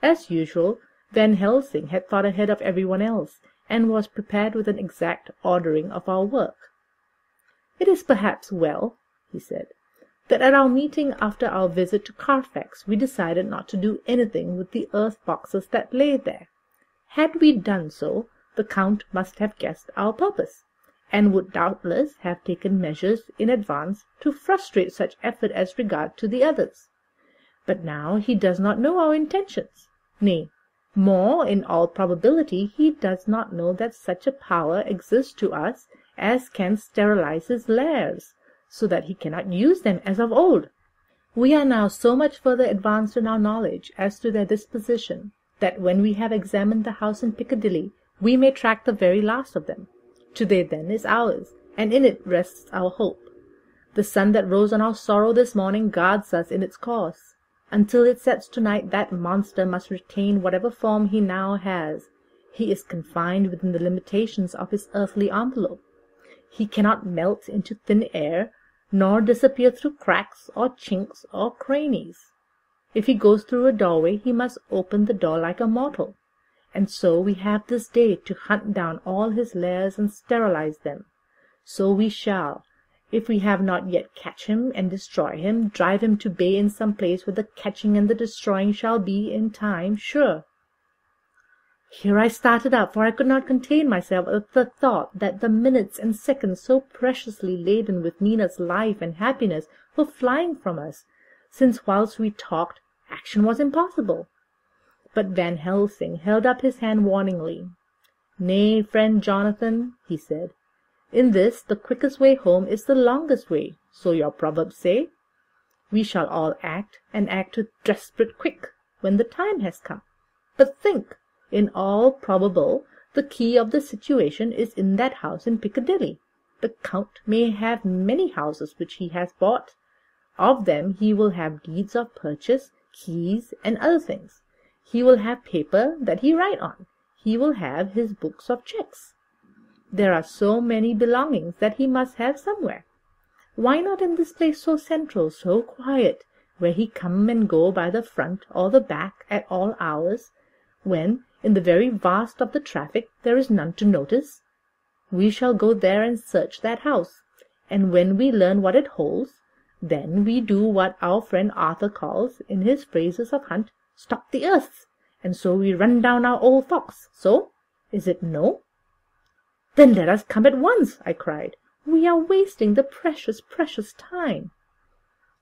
As usual, Van Helsing had thought ahead of everyone else, and was prepared with an exact ordering of our work. "It is perhaps well," he said, "that at our meeting after our visit to Carfax we decided not to do anything with the earth boxes that lay there. Had we done so, the Count must have guessed our purpose, and would doubtless have taken measures in advance to frustrate such effort as regard to the others. But now he does not know our intentions. Nay, more, in all probability, he does not know that such a power exists to us as can sterilize his lairs, so that he cannot use them as of old. We are now so much further advanced in our knowledge as to their disposition, that when we have examined the house in Piccadilly, we may track the very last of them. To-day, then, is ours, and in it rests our hope. The sun that rose on our sorrow this morning guards us in its course. Until it sets tonight, that monster must retain whatever form he now has. He is confined within the limitations of his earthly envelope. He cannot melt into thin air, nor disappear through cracks or chinks or crannies. If he goes through a doorway, he must open the door like a mortal. And so we have this day to hunt down all his lairs and sterilize them. So we shall, if we have not yet catch him and destroy him, drive him to bay in some place where the catching and the destroying shall be, in time, sure." Here I started up, for I could not contain myself at the thought that the minutes and seconds so preciously laden with Nina's life and happiness were flying from us, since whilst we talked, action was impossible. But Van Helsing held up his hand warningly. "Nay, friend Jonathan," he said, "in this the quickest way home is the longest way, so your proverbs say. We shall all act, and act with desperate quick, when the time has come. But think, in all probable, the key of the situation is in that house in Piccadilly. The Count may have many houses which he has bought. Of them he will have deeds of purchase, keys, and other things. He will have paper that he write on. He will have his books of checks. There are so many belongings that he must have somewhere. Why not in this place so central, so quiet, where he come and go by the front or the back at all hours, when, in the very vast of the traffic, there is none to notice? We shall go there and search that house, and when we learn what it holds, then we do what our friend Arthur calls, in his phrases of hunt, stop the earths, and so we run down our old fox. So, is it no?" "Then let us come at once," I cried. "We are wasting the precious, precious time."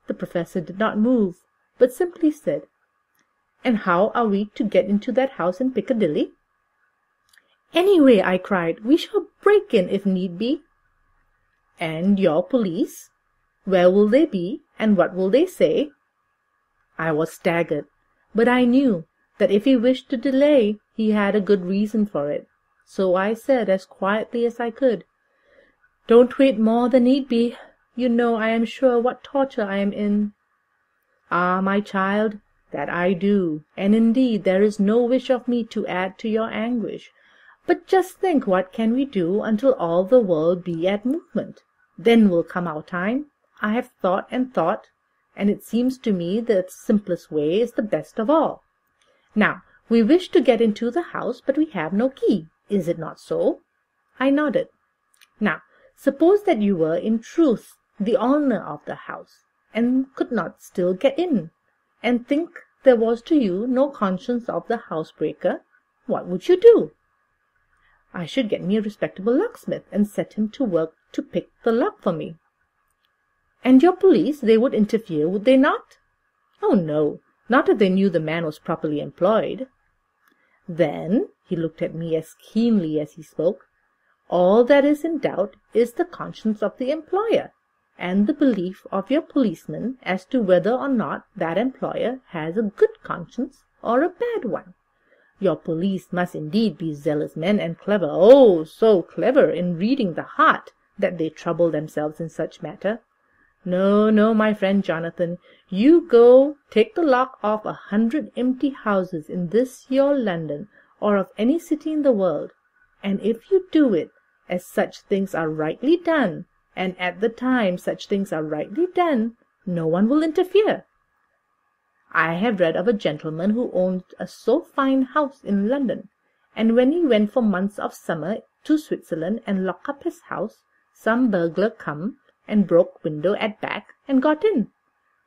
The professor did not move, but simply said, "And how are we to get into that house in Piccadilly?" "Anyway," I cried, "we shall break in if need be." "And your police? Where will they be, and what will they say?" I was staggered, but I knew that if he wished to delay, he had a good reason for it. So I said, as quietly as I could, "Don't wait more than need be. You know, I am sure, what torture I am in." "Ah, my child, that I do, and indeed there is no wish of me to add to your anguish. But just think what can we do until all the world be at movement. Then will come our time. I have thought and thought, and it seems to me the simplest way is the best of all. Now, we wish to get into the house, but we have no key. Is it not so?" I nodded. "Now, suppose that you were in truth the owner of the house, and could not still get in, and think there was to you no conscience of the housebreaker, what would you do?" "I should get me a respectable locksmith, and set him to work to pick the lock for me." "And your police, they would interfere, would they not?" "Oh, no, not if they knew the man was properly employed." "Then," He looked at me as keenly as he spoke. "All that is in doubt is the conscience of the employer, and the belief of your policeman as to whether or not that employer has a good conscience or a bad one. Your police must indeed be zealous men, and clever, oh, so clever, in reading the heart, that they trouble themselves in such matter. No, no, my friend Jonathan, you go take the lock off 100 empty houses in this your London, or of any city in the world, and if you do it, as such things are rightly done, and at the time such things are rightly done, no one will interfere. I have read of a gentleman who owned a so fine house in London, and when he went for months of summer to Switzerland and lock up his house, some burglar come and broke window at back and got in.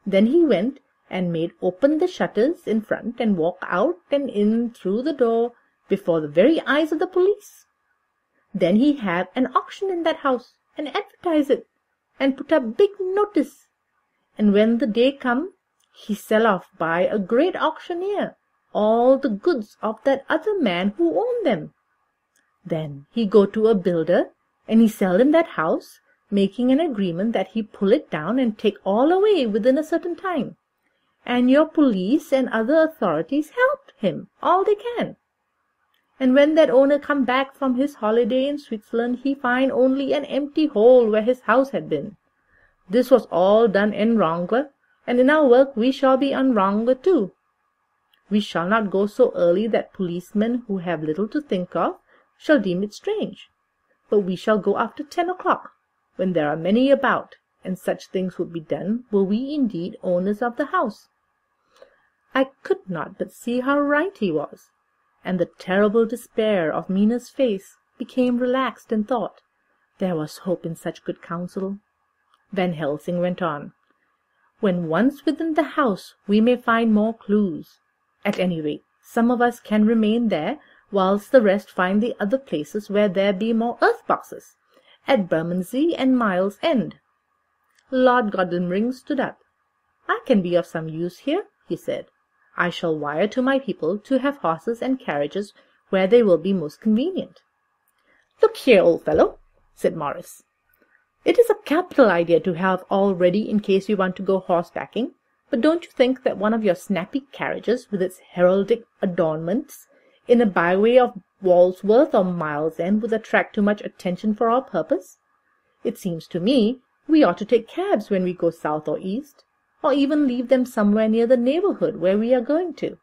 Then he went and made open the shutters in front and walk out and in through the door before the very eyes of the police. Then he have an auction in that house, and advertise it, and put up big notice, and when the day come, he sell off by a great auctioneer all the goods of that other man who owned them. Then he go to a builder, and he sell him that house, making an agreement that he pull it down and take all away within a certain time. And your police and other authorities help him all they can. And when that owner come back from his holiday in Switzerland, he find only an empty hole where his house had been. This was all done en wrangler, and in our work we shall be en wrangler too. We shall not go so early that policemen who have little to think of shall deem it strange, but we shall go after 10 o'clock, when there are many about, and such things would be done were we indeed owners of the house." I could not but see how right he was, and the terrible despair of Mina's face became relaxed in thought. There was hope in such good counsel. Van Helsing went on. "When once within the house we may find more clues. At any rate, some of us can remain there, whilst the rest find the other places where there be more earth-boxes, at Bermondsey and Miles End." Lord Godalming stood up. "I can be of some use here," he said. "I shall wire to my people to have horses and carriages where they will be most convenient." "Look here, old fellow," said Morris. "It is a capital idea to have all ready in case we want to go horsebacking, but don't you think that one of your snappy carriages, with its heraldic adornments, in a byway of Walsworth or Miles End, would attract too much attention for our purpose? It seems to me we ought to take cabs when we go south or east, or even leave them somewhere near the neighbourhood where we are going to."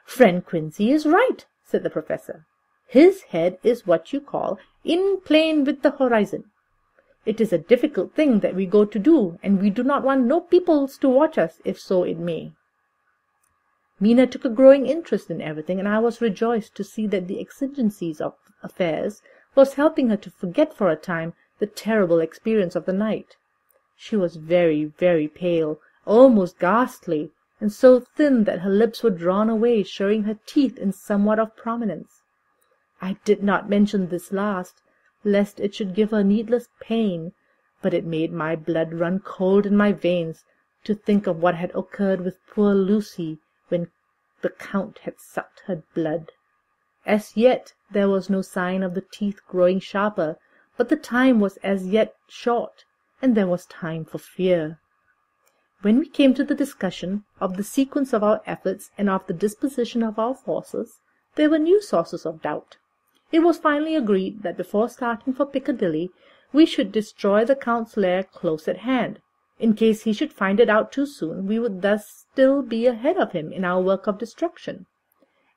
"Friend Quincey is right," said the Professor. "His head is what you call in plane with the horizon. It is a difficult thing that we go to do, and we do not want no peoples to watch us, if so it may." Mina took a growing interest in everything, and I was rejoiced to see that the exigencies of affairs was helping her to forget for a time the terrible experience of the night. She was very, very pale, almost ghastly, and so thin that her lips were drawn away, showing her teeth in somewhat of prominence. I did not mention this last, lest it should give her needless pain, but it made my blood run cold in my veins to think of what had occurred with poor Lucy when the Count had sucked her blood. As yet there was no sign of the teeth growing sharper, but the time was as yet short, and there was time for fear. When we came to the discussion of the sequence of our efforts and of the disposition of our forces, there were new sources of doubt. It was finally agreed that before starting for Piccadilly we should destroy the Count's lair close at hand. In case he should find it out too soon, we would thus still be ahead of him in our work of destruction,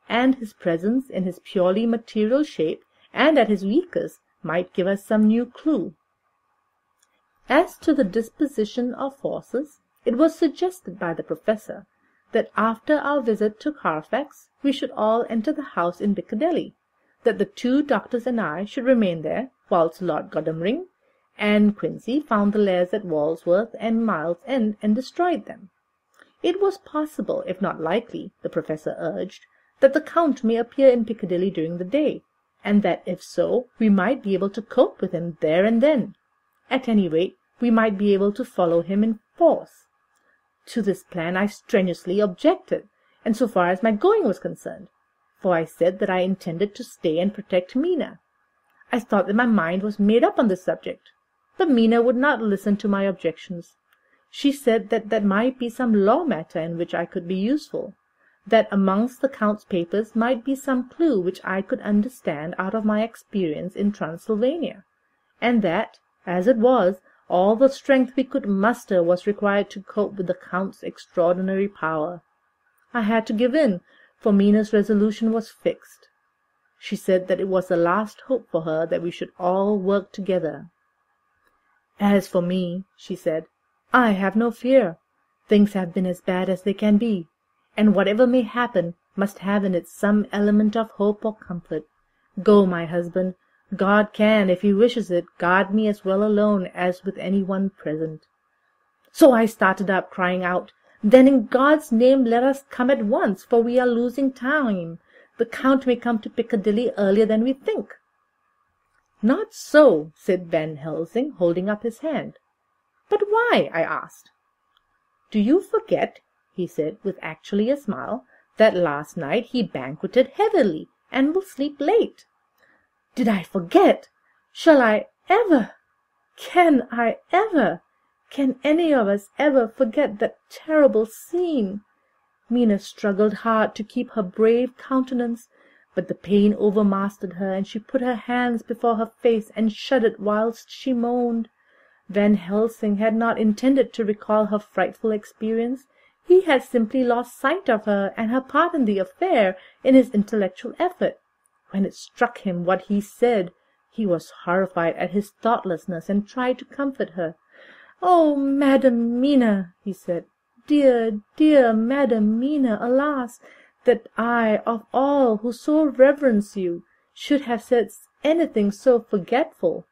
and his presence in his purely material shape and at his weakest might give us some new clue. As to the disposition of forces, it was suggested by the Professor that after our visit to Carfax we should all enter the house in Piccadilly, that the 2 doctors and I should remain there, whilst Lord Godalming and Quincey found the lairs at Walsworth and Miles End and destroyed them. It was possible, if not likely, the Professor urged, that the Count may appear in Piccadilly during the day, and that if so, we might be able to cope with him there and then. At any rate, we might be able to follow him in force. To this plan I strenuously objected, and so far as my going was concerned, for I said that I intended to stay and protect Mina. I thought that my mind was made up on this subject, but Mina would not listen to my objections. She said that that might be some law matter in which I could be useful, that amongst the Count's papers might be some clue which I could understand out of my experience in Transylvania, and that, as it was, all the strength we could muster was required to cope with the Count's extraordinary power. I had to give in, for Mina's resolution was fixed. She said that it was the last hope for her that we should all work together. "As for me," she said, "I have no fear. Things have been as bad as they can be, and whatever may happen must have in it some element of hope or comfort. Go, my husband. God can, if he wishes it, guard me as well alone as with any one present." So I started up, crying out, "Then in God's name let us come at once, for we are losing time. The Count may come to Piccadilly earlier than we think." "Not so," said Van Helsing, holding up his hand. "But why?" I asked. "Do you forget," he said, with actually a smile, "that last night he banqueted heavily, and will sleep late?" "Did I forget? Shall I ever? Can I ever? Can any of us ever forget that terrible scene?" Mina struggled hard to keep her brave countenance, but the pain overmastered her, and she put her hands before her face and shuddered whilst she moaned. Van Helsing had not intended to recall her frightful experience. He had simply lost sight of her and her part in the affair in his intellectual effort. When it struck him what he said, he was horrified at his thoughtlessness and tried to comfort her. "Oh, Madam Mina," he said, "dear, dear Madam Mina, alas, that I, of all who so reverence you, should have said anything so forgetful.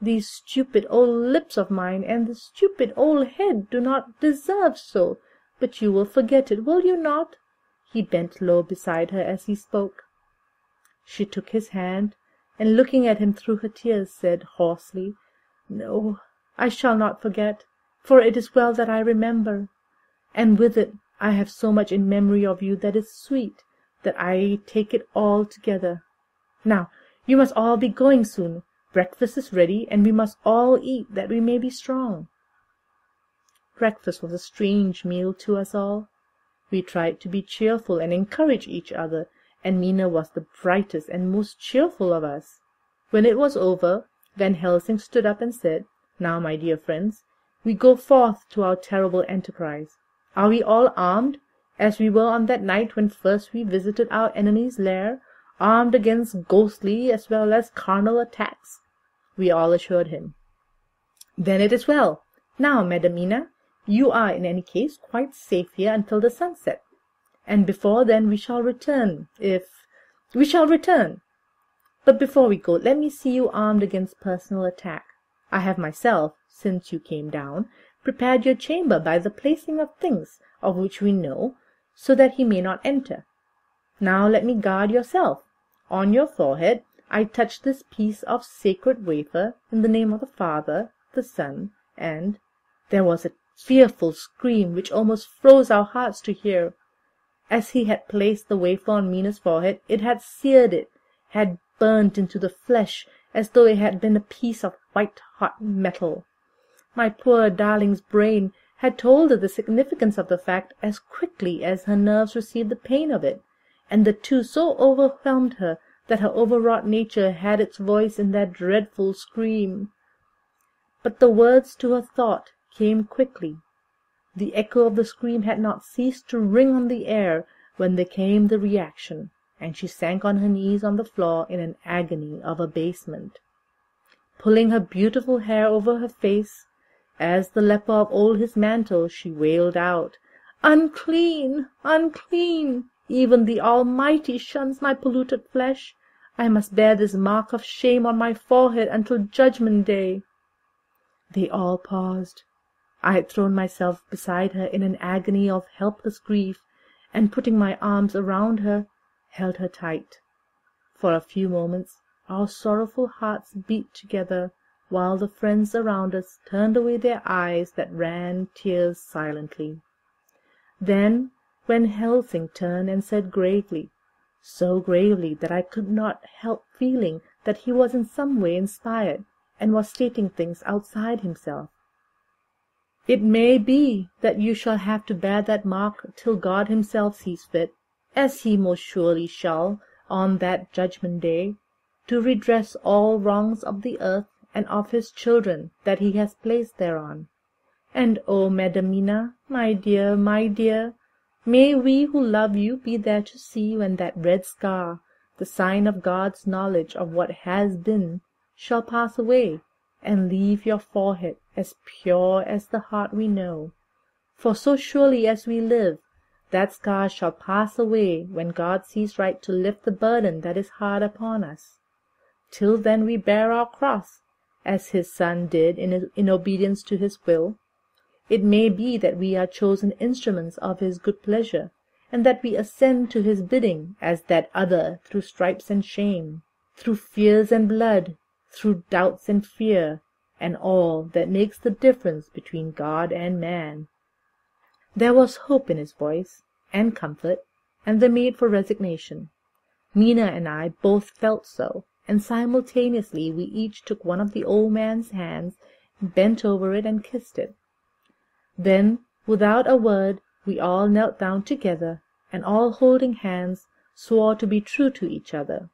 These stupid old lips of mine and the stupid old head do not deserve so, but you will forget it, will you not?" He bent low beside her as he spoke. She took his hand, and looking at him through her tears, said hoarsely, "No, I shall not forget, for it is well that I remember. And with it I have so much in memory of you that is sweet, that I take it all together. Now, you must all be going soon. Breakfast is ready, and we must all eat that we may be strong." Breakfast was a strange meal to us all. We tried to be cheerful and encourage each other, and Mina was the brightest and most cheerful of us. When it was over, Van Helsing stood up and said, "Now, my dear friends, we go forth to our terrible enterprise. Are we all armed, as we were on that night when first we visited our enemy's lair, armed against ghostly as well as carnal attacks?" We all assured him. "Then it is well. Now, Madam Mina, you are in any case quite safe here until the sunset, and before then we shall return, we shall return. But before we go, let me see you armed against personal attack. I have myself, since you came down, prepared your chamber by the placing of things of which we know, so that he may not enter. Now let me guard yourself. On your forehead I touch this piece of sacred wafer in the name of the Father, the Son, and—" There was a fearful scream which almost froze our hearts to hear. As he had placed the wafer on Mina's forehead, it had seared it, had burnt into the flesh, as though it had been a piece of white-hot metal. My poor darling's brain had told her the significance of the fact as quickly as her nerves received the pain of it, and the two so overwhelmed her that her overwrought nature had its voice in that dreadful scream. But the words to her thought came quickly. The echo of the scream had not ceased to ring on the air when there came the reaction, and she sank on her knees on the floor in an agony of abasement. Pulling her beautiful hair over her face, as the leper of old his mantle, she wailed out, "Unclean! Unclean! Even the Almighty shuns my polluted flesh. I must bear this mark of shame on my forehead until Judgment Day." They all paused. I had thrown myself beside her in an agony of helpless grief, and putting my arms around her, held her tight. For a few moments our sorrowful hearts beat together, while the friends around us turned away their eyes that ran tears silently. Then Van Helsing turned and said gravely, so gravely that I could not help feeling that he was in some way inspired, and was stating things outside himself. "It may be that you shall have to bear that mark till God himself sees fit, as he most surely shall on that judgment day, to redress all wrongs of the earth and of his children that he has placed thereon. And oh, Madam Mina, my dear, may we who love you be there to see when that red scar, the sign of God's knowledge of what has been, shall pass away, and leave your forehead as pure as the heart we know. For so surely as we live, that scar shall pass away when God sees right to lift the burden that is hard upon us. Till then we bear our cross, as his Son did in obedience to his will. It may be that we are chosen instruments of his good pleasure, and that we ascend to his bidding as that other through stripes and shame, through fears and blood, through doubts and fear, and all that makes the difference between God and man." There was hope in his voice, and comfort, and the need for resignation. Mina and I both felt so, and simultaneously we each took one of the old man's hands, bent over it, and kissed it. Then, without a word, we all knelt down together, and all holding hands, swore to be true to each other.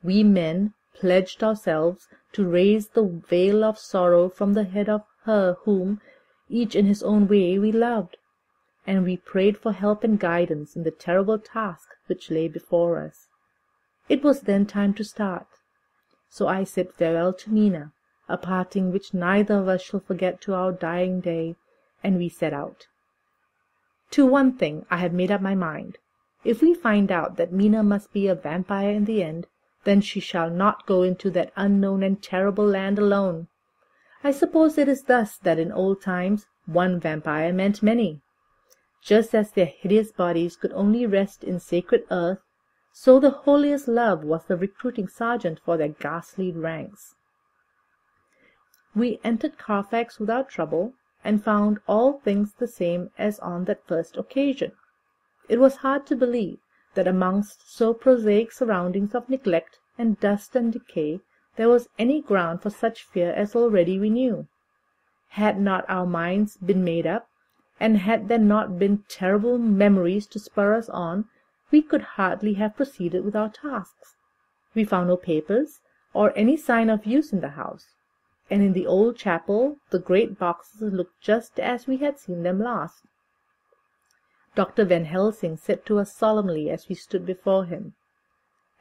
We men pledged ourselves to raise the veil of sorrow from the head of her whom, each in his own way, we loved, and we prayed for help and guidance in the terrible task which lay before us. It was then time to start. So I said farewell to Mina, a parting which neither of us shall forget to our dying day, and we set out. To one thing I have made up my mind. If we find out that Mina must be a vampire in the end, then she shall not go into that unknown and terrible land alone. I suppose it is thus that in old times one vampire meant many. Just as their hideous bodies could only rest in sacred earth, so the holiest love was the recruiting sergeant for their ghastly ranks. We entered Carfax without trouble, and found all things the same as on that first occasion. It was hard to believe that amongst so prosaic surroundings of neglect and dust and decay there was any ground for such fear as already we knew. Had not our minds been made up, and had there not been terrible memories to spur us on, we could hardly have proceeded with our tasks. We found no papers, or any sign of use in the house, and in the old chapel the great boxes looked just as we had seen them last. Dr. Van Helsing said to us solemnly as we stood before him,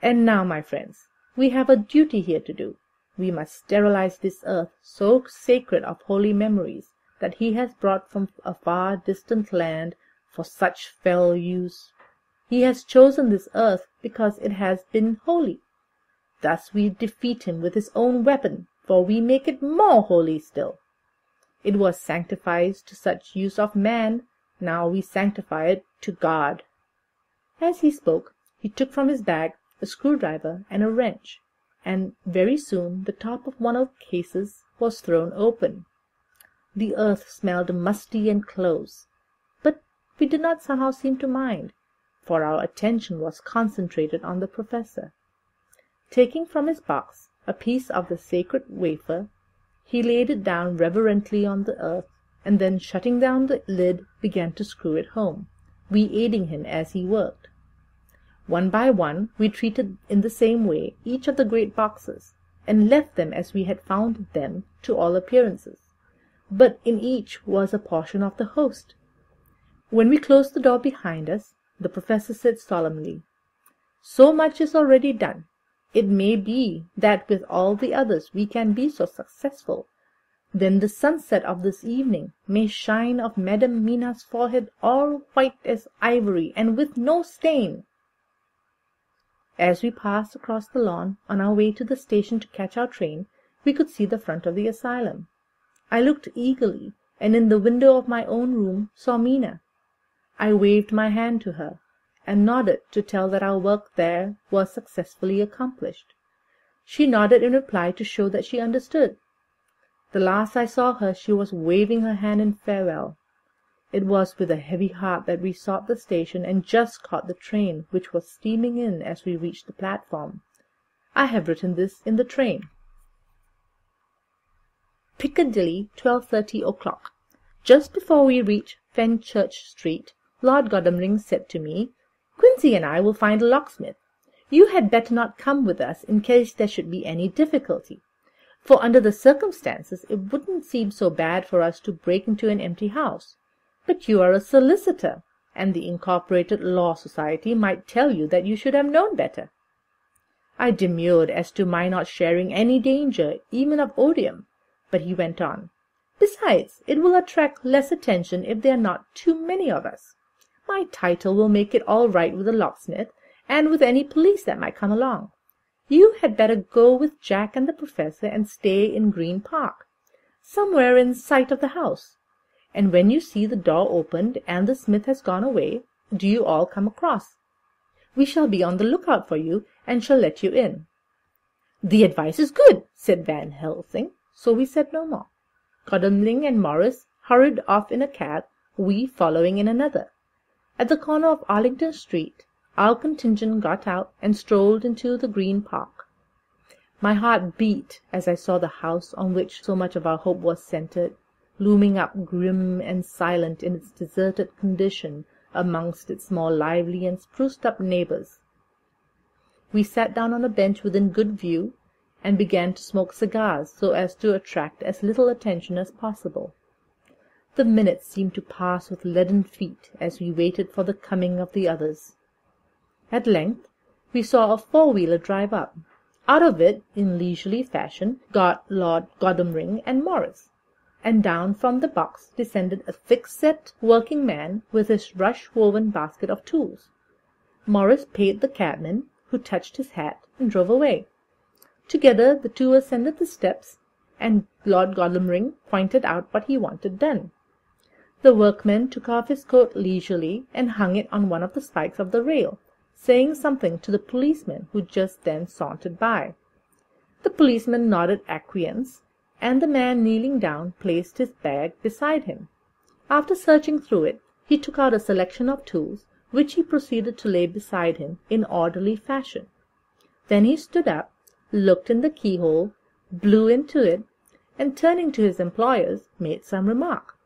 "And now, my friends, we have a duty here to do. We must sterilize this earth, so sacred of holy memories, that he has brought from a far distant land for such fell use. He has chosen this earth because it has been holy. Thus we defeat him with his own weapon, for we make it more holy still. It was sanctified to such use of man, now we sanctify it to God." As he spoke, he took from his bag a screwdriver and a wrench, and very soon the top of one of the cases was thrown open. The earth smelled musty and close, but we did not somehow seem to mind, for our attention was concentrated on the professor. Taking from his box a piece of the sacred wafer, he laid it down reverently on the earth, and then shutting down the lid began to screw it home, we aiding him as he worked. One by one we treated in the same way each of the great boxes, and left them as we had found them to all appearances, but in each was a portion of the host. When we closed the door behind us, the professor said solemnly, "So much is already done. It may be that with all the others we can be so successful. Then the sunset of this evening may shine of Madam Mina's forehead all white as ivory and with no stain." As we passed across the lawn on our way to the station to catch our train, we could see the front of the asylum. I looked eagerly, and in the window of my own room saw Mina. I waved my hand to her, and nodded to tell that our work there was successfully accomplished. She nodded in reply to show that she understood. The last I saw her she was waving her hand in farewell. It was with a heavy heart that we sought the station and just caught the train, which was steaming in as we reached the platform. I have written this in the train. Piccadilly, 12:30 o'clock. Just before we reached Fenchurch Street, Lord Godalming said to me, "Quincey and I will find a locksmith. You had better not come with us in case there should be any difficulty, for under the circumstances it wouldn't seem so bad for us to break into an empty house. But you are a solicitor, and the Incorporated Law Society might tell you that you should have known better." I demurred as to my not sharing any danger, even of odium, but he went on, "Besides, it will attract less attention if there are not too many of us. My title will make it all right with the locksmith, and with any police that might come along. You had better go with Jack and the Professor and stay in Green Park, somewhere in sight of the house. And when you see the door opened and the smith has gone away, do you all come across. We shall be on the lookout for you, and shall let you in." "The advice is good," said Van Helsing, so we said no more. Godalming and Morris hurried off in a cab, we following in another. At the corner of Arlington Street, our contingent got out and strolled into the Green Park. My heart beat as I saw the house on which so much of our hope was centred, looming up grim and silent in its deserted condition amongst its more lively and spruced-up neighbours. We sat down on a bench within good view, and began to smoke cigars so as to attract as little attention as possible. The minutes seemed to pass with leaden feet as we waited for the coming of the others. At length we saw a four-wheeler drive up. Out of it, in leisurely fashion, got Lord Godalming and Morris, and down from the box descended a thick-set working man with his rush-woven basket of tools. Morris paid the cabman, who touched his hat and drove away. Together the two ascended the steps, and Lord Godalming pointed out what he wanted done. The workman took off his coat leisurely and hung it on one of the spikes of the rail, saying something to the policeman who just then sauntered by. The policeman nodded acquiescence, and the man kneeling down placed his bag beside him. After searching through it, he took out a selection of tools, which he proceeded to lay beside him in orderly fashion. Then he stood up, looked in the keyhole, blew into it, and turning to his employers, made some remark.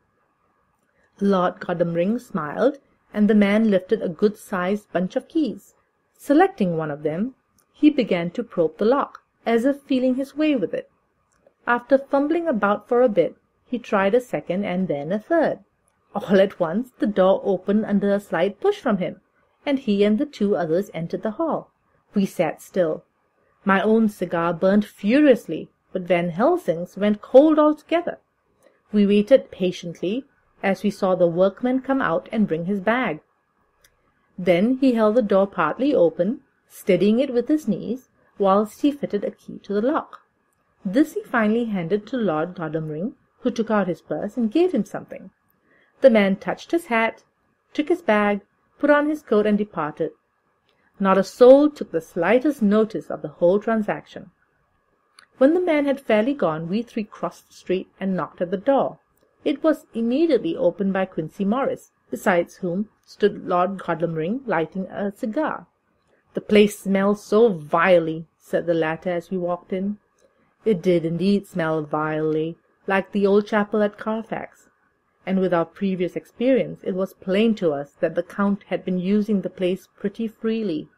Lord Godalming smiled, and the man lifted a good-sized bunch of keys. Selecting one of them, he began to probe the lock, as if feeling his way with it. After fumbling about for a bit, he tried a second and then a third. All at once the door opened under a slight push from him, and he and the two others entered the hall. We sat still. My own cigar burnt furiously, but Van Helsing's went cold altogether. We waited patiently, as we saw the workman come out and bring his bag. Then he held the door partly open, steadying it with his knees, whilst he fitted a key to the lock. This he finally handed to Lord Godalming, who took out his purse and gave him something. The man touched his hat, took his bag, put on his coat, and departed. Not a soul took the slightest notice of the whole transaction. When the man had fairly gone, we three crossed the street and knocked at the door. It was immediately opened by Quincey Morris, besides whom stood Lord Godalming lighting a cigar. "The place smells so vilely," said the latter as we walked in. It did indeed smell vilely, like the old chapel at Carfax, and with our previous experience it was plain to us that the Count had been using the place pretty freely.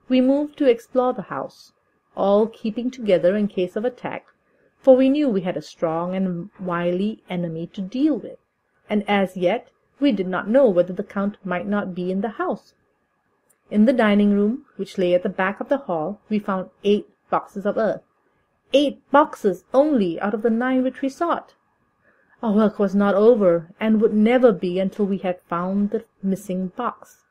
We moved to explore the house, all keeping together in case of attack, for we knew we had a strong and wily enemy to deal with, and as yet we did not know whether the Count might not be in the house. In the dining-room, which lay at the back of the hall, we found 8 boxes of earth. 8 boxes only out of the 9 which we sought. Our work was not over, and would never be until we had found the missing box.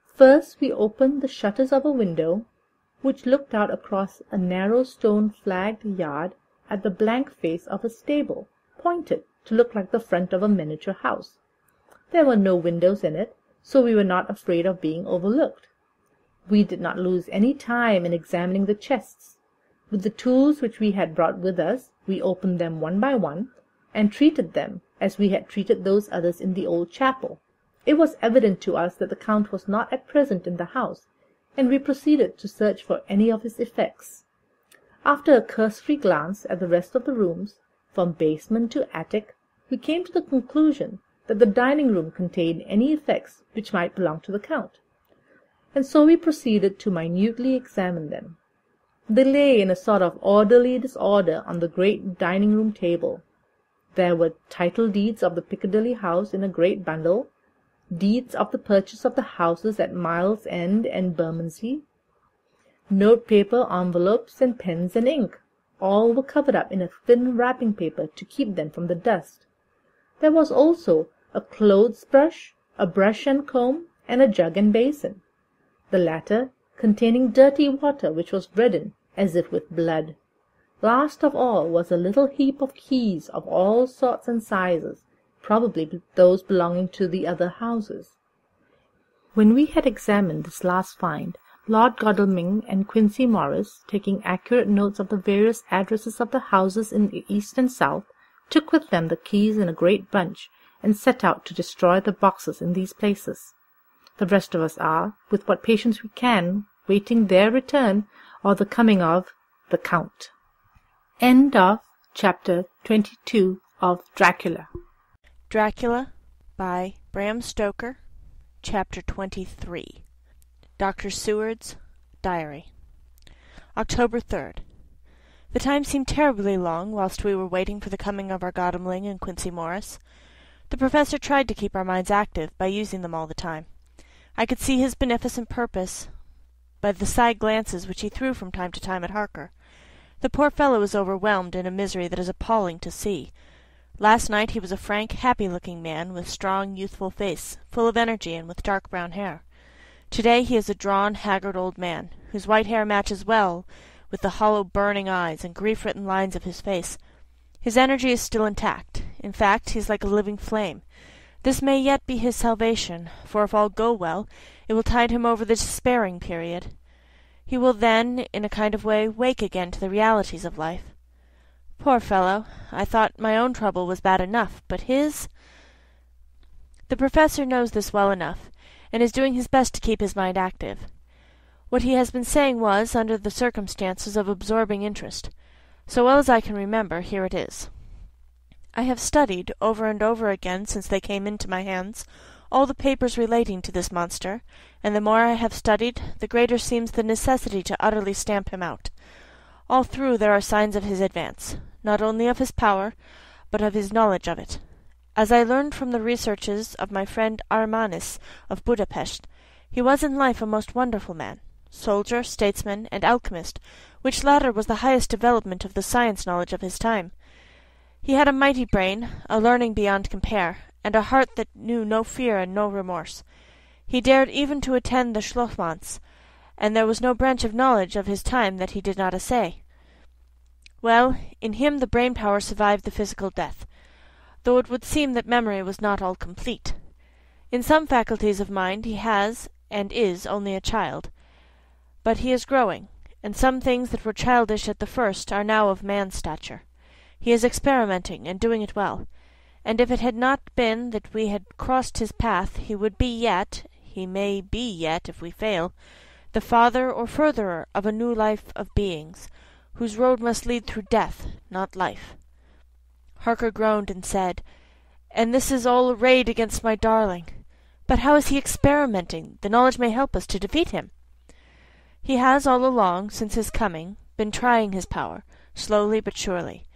First we opened the shutters of a window, which looked out across a narrow stone-flagged yard at the blank face of a stable, pointed to look like the front of a miniature house. There were no windows in it, so we were not afraid of being overlooked. We did not lose any time in examining the chests. With the tools which we had brought with us, we opened them one by one, and treated them as we had treated those others in the old chapel. It was evident to us that the Count was not at present in the house, and we proceeded to search for any of his effects. After a cursory glance at the rest of the rooms, from basement to attic, we came to the conclusion that the dining-room contained any effects which might belong to the Count, and so we proceeded to minutely examine them. They lay in a sort of orderly disorder on the great dining-room table. There were title deeds of the Piccadilly house in a great bundle, deeds of the purchase of the houses at Miles End and Bermondsey, note-paper, envelopes, and pens and ink. All were covered up in a thin wrapping paper to keep them from the dust. There was also a clothes-brush, a brush and comb, and a jug and basin, the latter containing dirty water which was reddened as if with blood. Last of all was a little heap of keys of all sorts and sizes, probably those belonging to the other houses. When we had examined this last find, Lord Godalming and Quincey Morris, taking accurate notes of the various addresses of the houses in the east and south, took with them the keys in a great bunch, and set out to destroy the boxes in these places. The rest of us are, with what patience we can, waiting their return, or the coming of the Count. End of Chapter 22 of Dracula. Dracula by Bram Stoker. Chapter 23. Dr. Seward's Diary. October 3rd. The time seemed terribly long whilst we were waiting for the coming of our Godalming and Quincey Morris. The Professor tried to keep our minds active by using them all the time. I could see his beneficent purpose by the side glances which he threw from time to time at Harker. The poor fellow is overwhelmed in a misery that is appalling to see. Last night he was a frank, happy-looking man, with strong, youthful face, full of energy, and with dark brown hair. To-day he is a drawn, haggard old man, whose white hair matches well with the hollow, burning eyes and grief-written lines of his face. His energy is still intact. In fact, he is like a living flame. This may yet be his salvation, for if all go well, it will tide him over the despairing period. He will then, in a kind of way, wake again to the realities of life. Poor fellow! I thought my own trouble was bad enough, but his— The Professor knows this well enough, and is doing his best to keep his mind active. What he has been saying was, under the circumstances, of absorbing interest. So well as I can remember, here it is. I have studied, over and over again since they came into my hands, all the papers relating to this monster, and the more I have studied, the greater seems the necessity to utterly stamp him out. All through there are signs of his advance, not only of his power, but of his knowledge of it. As I learned from the researches of my friend Armanis of Budapest, he was in life a most wonderful man, soldier, statesman, and alchemist, which latter was the highest development of the science knowledge of his time. He had a mighty brain, a learning beyond compare, and a heart that knew no fear and no remorse. He dared even to attend the Schlossmanns, and there was no branch of knowledge of his time that he did not essay. Well, in him the brain power survived the physical death, though it would seem that memory was not all complete. In some faculties of mind he has and is only a child, but he is growing, and some things that were childish at the first are now of man's stature. He is experimenting, and doing it well, and if it had not been that we had crossed his path, he would be yet, he may be yet if we fail, the father or furtherer of a new life of beings, whose road must lead through death, not life. Harker groaned and said, "And this is all arrayed against my darling. But how is he experimenting? The knowledge may help us to defeat him." "He has all along, since his coming, been trying his power, slowly but surely.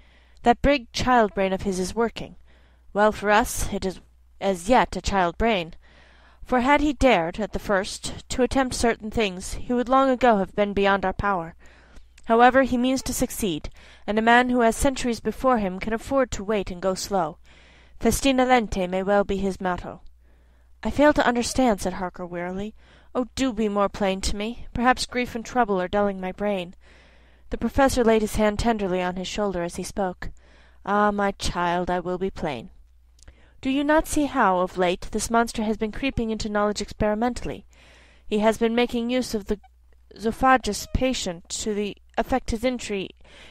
That big child brain of his is working. Well, for us it is as yet a child brain. For had he dared, at the first, to attempt certain things, he would long ago have been beyond our power. However, he means to succeed, and a man who has centuries before him can afford to wait and go slow. Festina lente may well be his motto." "I fail to understand," said Harker wearily. "Oh, do be more plain to me. Perhaps grief and trouble are dulling my brain." The Professor laid his hand tenderly on his shoulder as he spoke. "Ah, my child, I will be plain. Do you not see how, of late, this monster has been creeping into knowledge experimentally? He has been making use of the zoophagous patient to effect his entry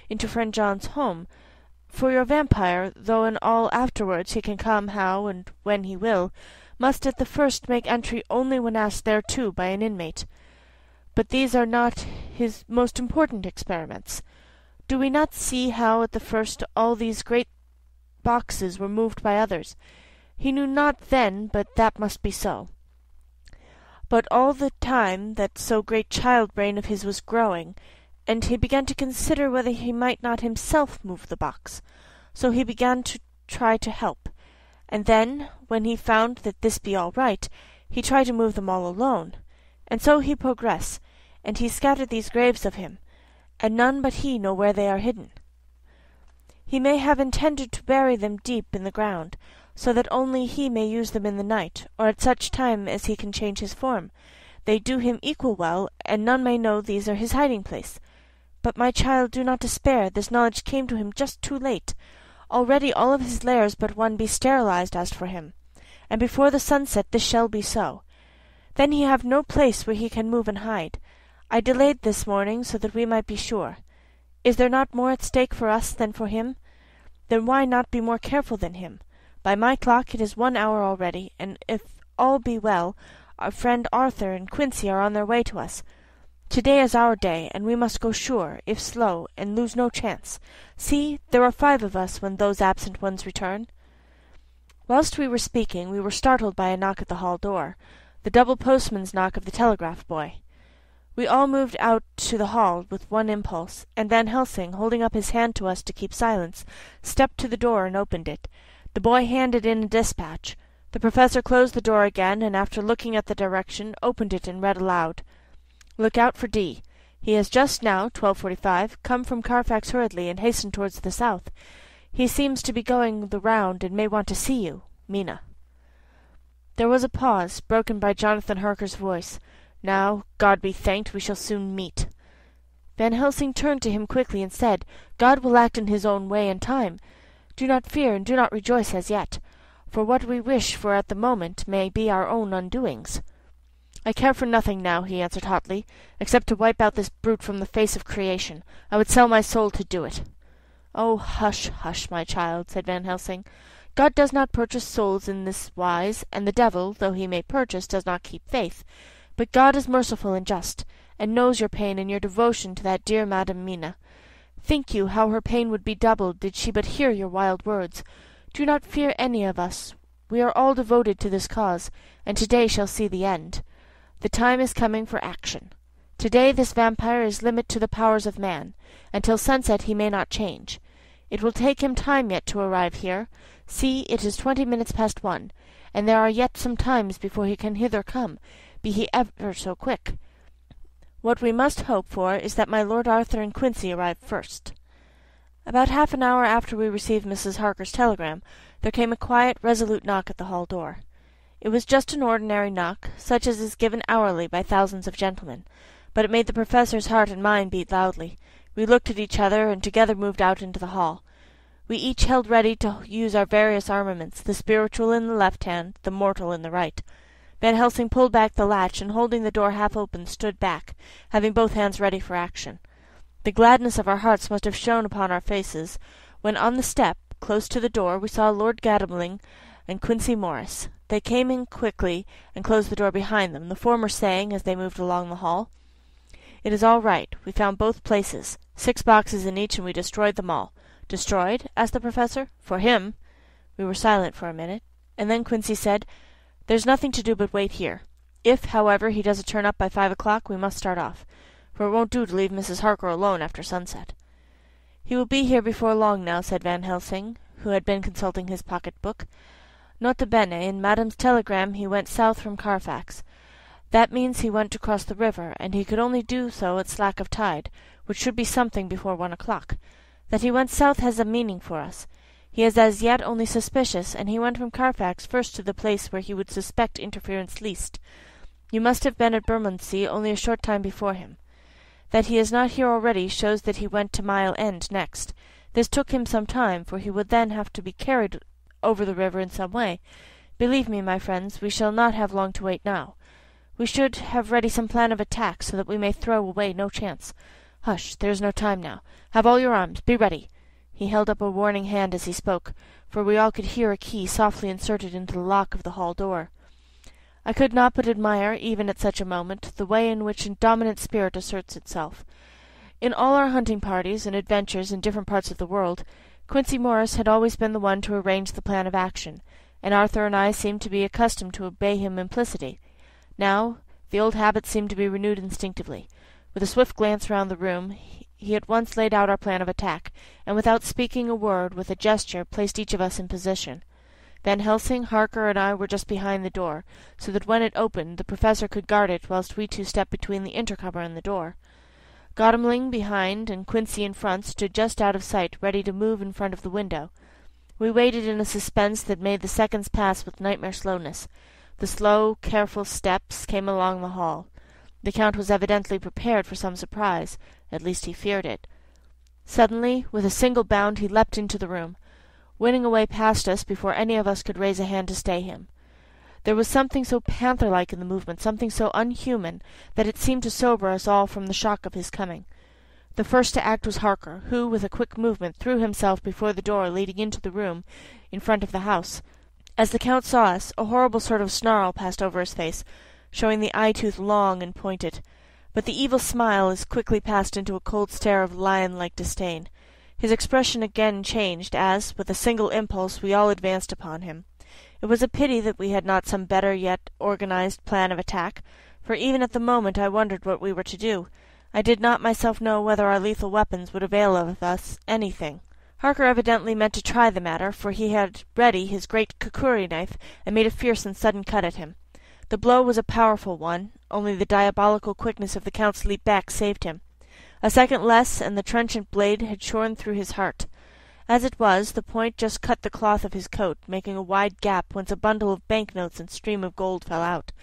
into friend John's home, For your vampire, though in all afterwards he can come how and when he will, must at the first make entry only when asked thereto by an inmate. But these are not his most important experiments. Do we not see how at the first all these great boxes were moved by others? He knew not then but that must be so. But all the time that so great child-brain of his was growing, and he began to consider whether he might not himself move the box. So he began to try to help, and then, when he found that this be all right, he tried to move them all alone. And so he progress, and he scattered these graves of him, and none but he know where they are hidden. He may have intended to bury them deep in the ground, so that only he may use them in the night, or at such time as he can change his form. They do him equal well, and none may know these are his hiding-place. But, my child, do not despair, this knowledge came to him just too late. Already all of his lairs but one be sterilized as for him, and before the sunset this shall be so. Then he have no place where he can move and hide. I delayed this morning so that we might be sure. Is there not more at stake for us than for him? Then why not be more careful than him? By my clock it is 1 hour already, and if all be well, our friend Arthur and Quincy are on their way to us. To-day is our day, and we must go sure, if slow, and lose no chance. See, there are 5 of us when those absent ones return. Whilst we were speaking, we were startled by a knock at the hall door, the double postman's knock of the telegraph boy. We all moved out to the hall with one impulse, and Van Helsing, holding up his hand to us to keep silence, stepped to the door and opened it. The boy handed in a dispatch. The professor closed the door again, and after looking at the direction, opened it and read aloud. Look out for D. He has just now, 12:45, come from Carfax hurriedly and hastened towards the south. He seems to be going the round and may want to see you. Mina. There was a pause, broken by Jonathan Harker's voice. Now, God be thanked, we shall soon meet. Van Helsing turned to him quickly and said, God will act in his own way and time. Do not fear and do not rejoice as yet, for what we wish for at the moment may be our own undoings. I care for nothing now, he answered hotly, except to wipe out this brute from the face of creation. I would sell my soul to do it. Oh, hush, hush, my child, said Van Helsing. God does not purchase souls in this wise, and the devil, though he may purchase, does not keep faith. But God is merciful and just, and knows your pain and your devotion to that dear Madam Mina. Think you how her pain would be doubled did she but hear your wild words. Do not fear any of us. We are all devoted to this cause, and to-day shall see the end. The time is coming for action. To-day this vampire is limit to the powers of man. Until sunset he may not change. It will take him time yet to arrive here. See, it is 20 minutes past 1, and there are yet some times before he can hither come, be he ever so quick. What we must hope for is that my Lord Arthur and Quincy arrive first. About half an hour after we received Mrs. Harker's telegram, there came a quiet, resolute knock at the hall door. It was just an ordinary knock, such as is given hourly by thousands of gentlemen, but it made the professor's heart and mine beat loudly. We looked at each other, and together moved out into the hall. We each held ready to use our various armaments, the spiritual in the left hand, the mortal in the right. Van Helsing pulled back the latch, and holding the door half open, stood back, having both hands ready for action. The gladness of our hearts must have shone upon our faces, when on the step, close to the door, we saw Lord Gadamling and Quincy Morris. They came in quickly and closed the door behind them, the former saying, as they moved along the hall, "It is all right. We found both places. 6 boxes in each, and we destroyed them all." "Destroyed?" asked the professor. "For him." We were silent for a minute, and then Quincy said, "There's nothing to do but wait here. If, however, he doesn't turn up by 5 o'clock, we must start off, for it won't do to leave Mrs. Harker alone after sunset." "He will be here before long now," said Van Helsing, who had been consulting his pocket-book. "Nota bene, in Madame's telegram he went south from Carfax. That means he went to cross the river, and he could only do so at slack of tide, which should be something before 1 o'clock. That he went south has a meaning for us. He is as yet only suspicious, and he went from Carfax first to the place where he would suspect interference least. You must have been at Bermondsey only a short time before him. That he is not here already shows that he went to Mile End next. This took him some time, for he would then have to be carried over the river in some way. Believe me, my friends, we shall not have long to wait now. We should have ready some plan of attack, so that we may throw away no chance. Hush, there is no time now. Have all your arms. Be ready." He held up a warning hand as he spoke, for we all could hear a key softly inserted into the lock of the hall door. I could not but admire, even at such a moment, the way in which a dominant spirit asserts itself. In all our hunting parties and adventures in different parts of the world, Quincey Morris had always been the one to arrange the plan of action, and Arthur and I seemed to be accustomed to obey him implicitly. Now the old habit seemed to be renewed instinctively. With a swift glance round the room, he at once laid out our plan of attack, and without speaking a word, with a gesture, placed each of us in position. Van Helsing, Harker, and I were just behind the door, so that when it opened the Professor could guard it whilst we two stepped between the intercomer and the door. Godalming behind and Quincey in front stood just out of sight, ready to move in front of the window. We waited in a suspense that made the seconds pass with nightmare slowness. The slow, careful steps came along the hall. The Count was evidently prepared for some surprise. At least he feared it. Suddenly, with a single bound, he leapt into the room, winning away past us before any of us could raise a hand to stay him. There was something so panther-like in the movement, something so unhuman, that it seemed to sober us all from the shock of his coming. The first to act was Harker, who, with a quick movement, threw himself before the door leading into the room in front of the house. As the Count saw us, a horrible sort of snarl passed over his face, showing the eye-tooth long and pointed. But the evil smile as quickly passed into a cold stare of lion-like disdain. His expression again changed as, with a single impulse, we all advanced upon him. It was a pity that we had not some better yet organized plan of attack, for even at the moment I wondered what we were to do. I did not myself know whether our lethal weapons would avail of us anything. Harker evidently meant to try the matter, for he had ready his great kukuri knife and made a fierce and sudden cut at him. The blow was a powerful one, only the diabolical quickness of the Count's leap back saved him. A second less, and the trenchant blade had shorn through his heart. As it was, the point just cut the cloth of his coat, making a wide gap whence a bundle of banknotes and stream of gold fell out.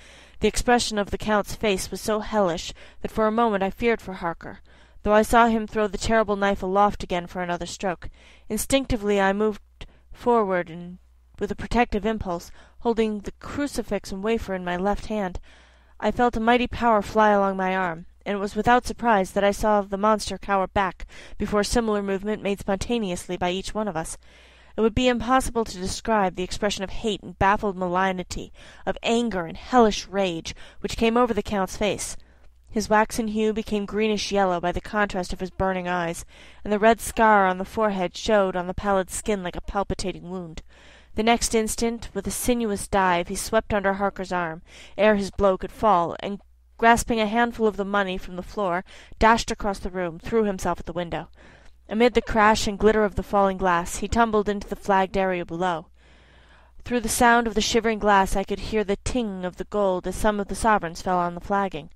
The expression of the Count's face was so hellish that for a moment I feared for Harker, though I saw him throw the terrible knife aloft again for another stroke. Instinctively I moved forward, and with a protective impulse, holding the crucifix and wafer in my left hand, I felt a mighty power fly along my arm, and it was without surprise that I saw the monster cower back before a similar movement made spontaneously by each one of us. It would be impossible to describe the expression of hate and baffled malignity, of anger and hellish rage, which came over the Count's face. His waxen hue became greenish-yellow by the contrast of his burning eyes, and the red scar on the forehead showed on the pallid skin like a palpitating wound. The next instant, with a sinuous dive, he swept under Harker's arm, ere his blow could fall, and, grasping a handful of the money from the floor, dashed across the room, threw himself at the window. Amid the crash and glitter of the falling glass, he tumbled into the flagged area below. Through the sound of the shivering glass I could hear the ting of the gold as some of the sovereigns fell on the flagging.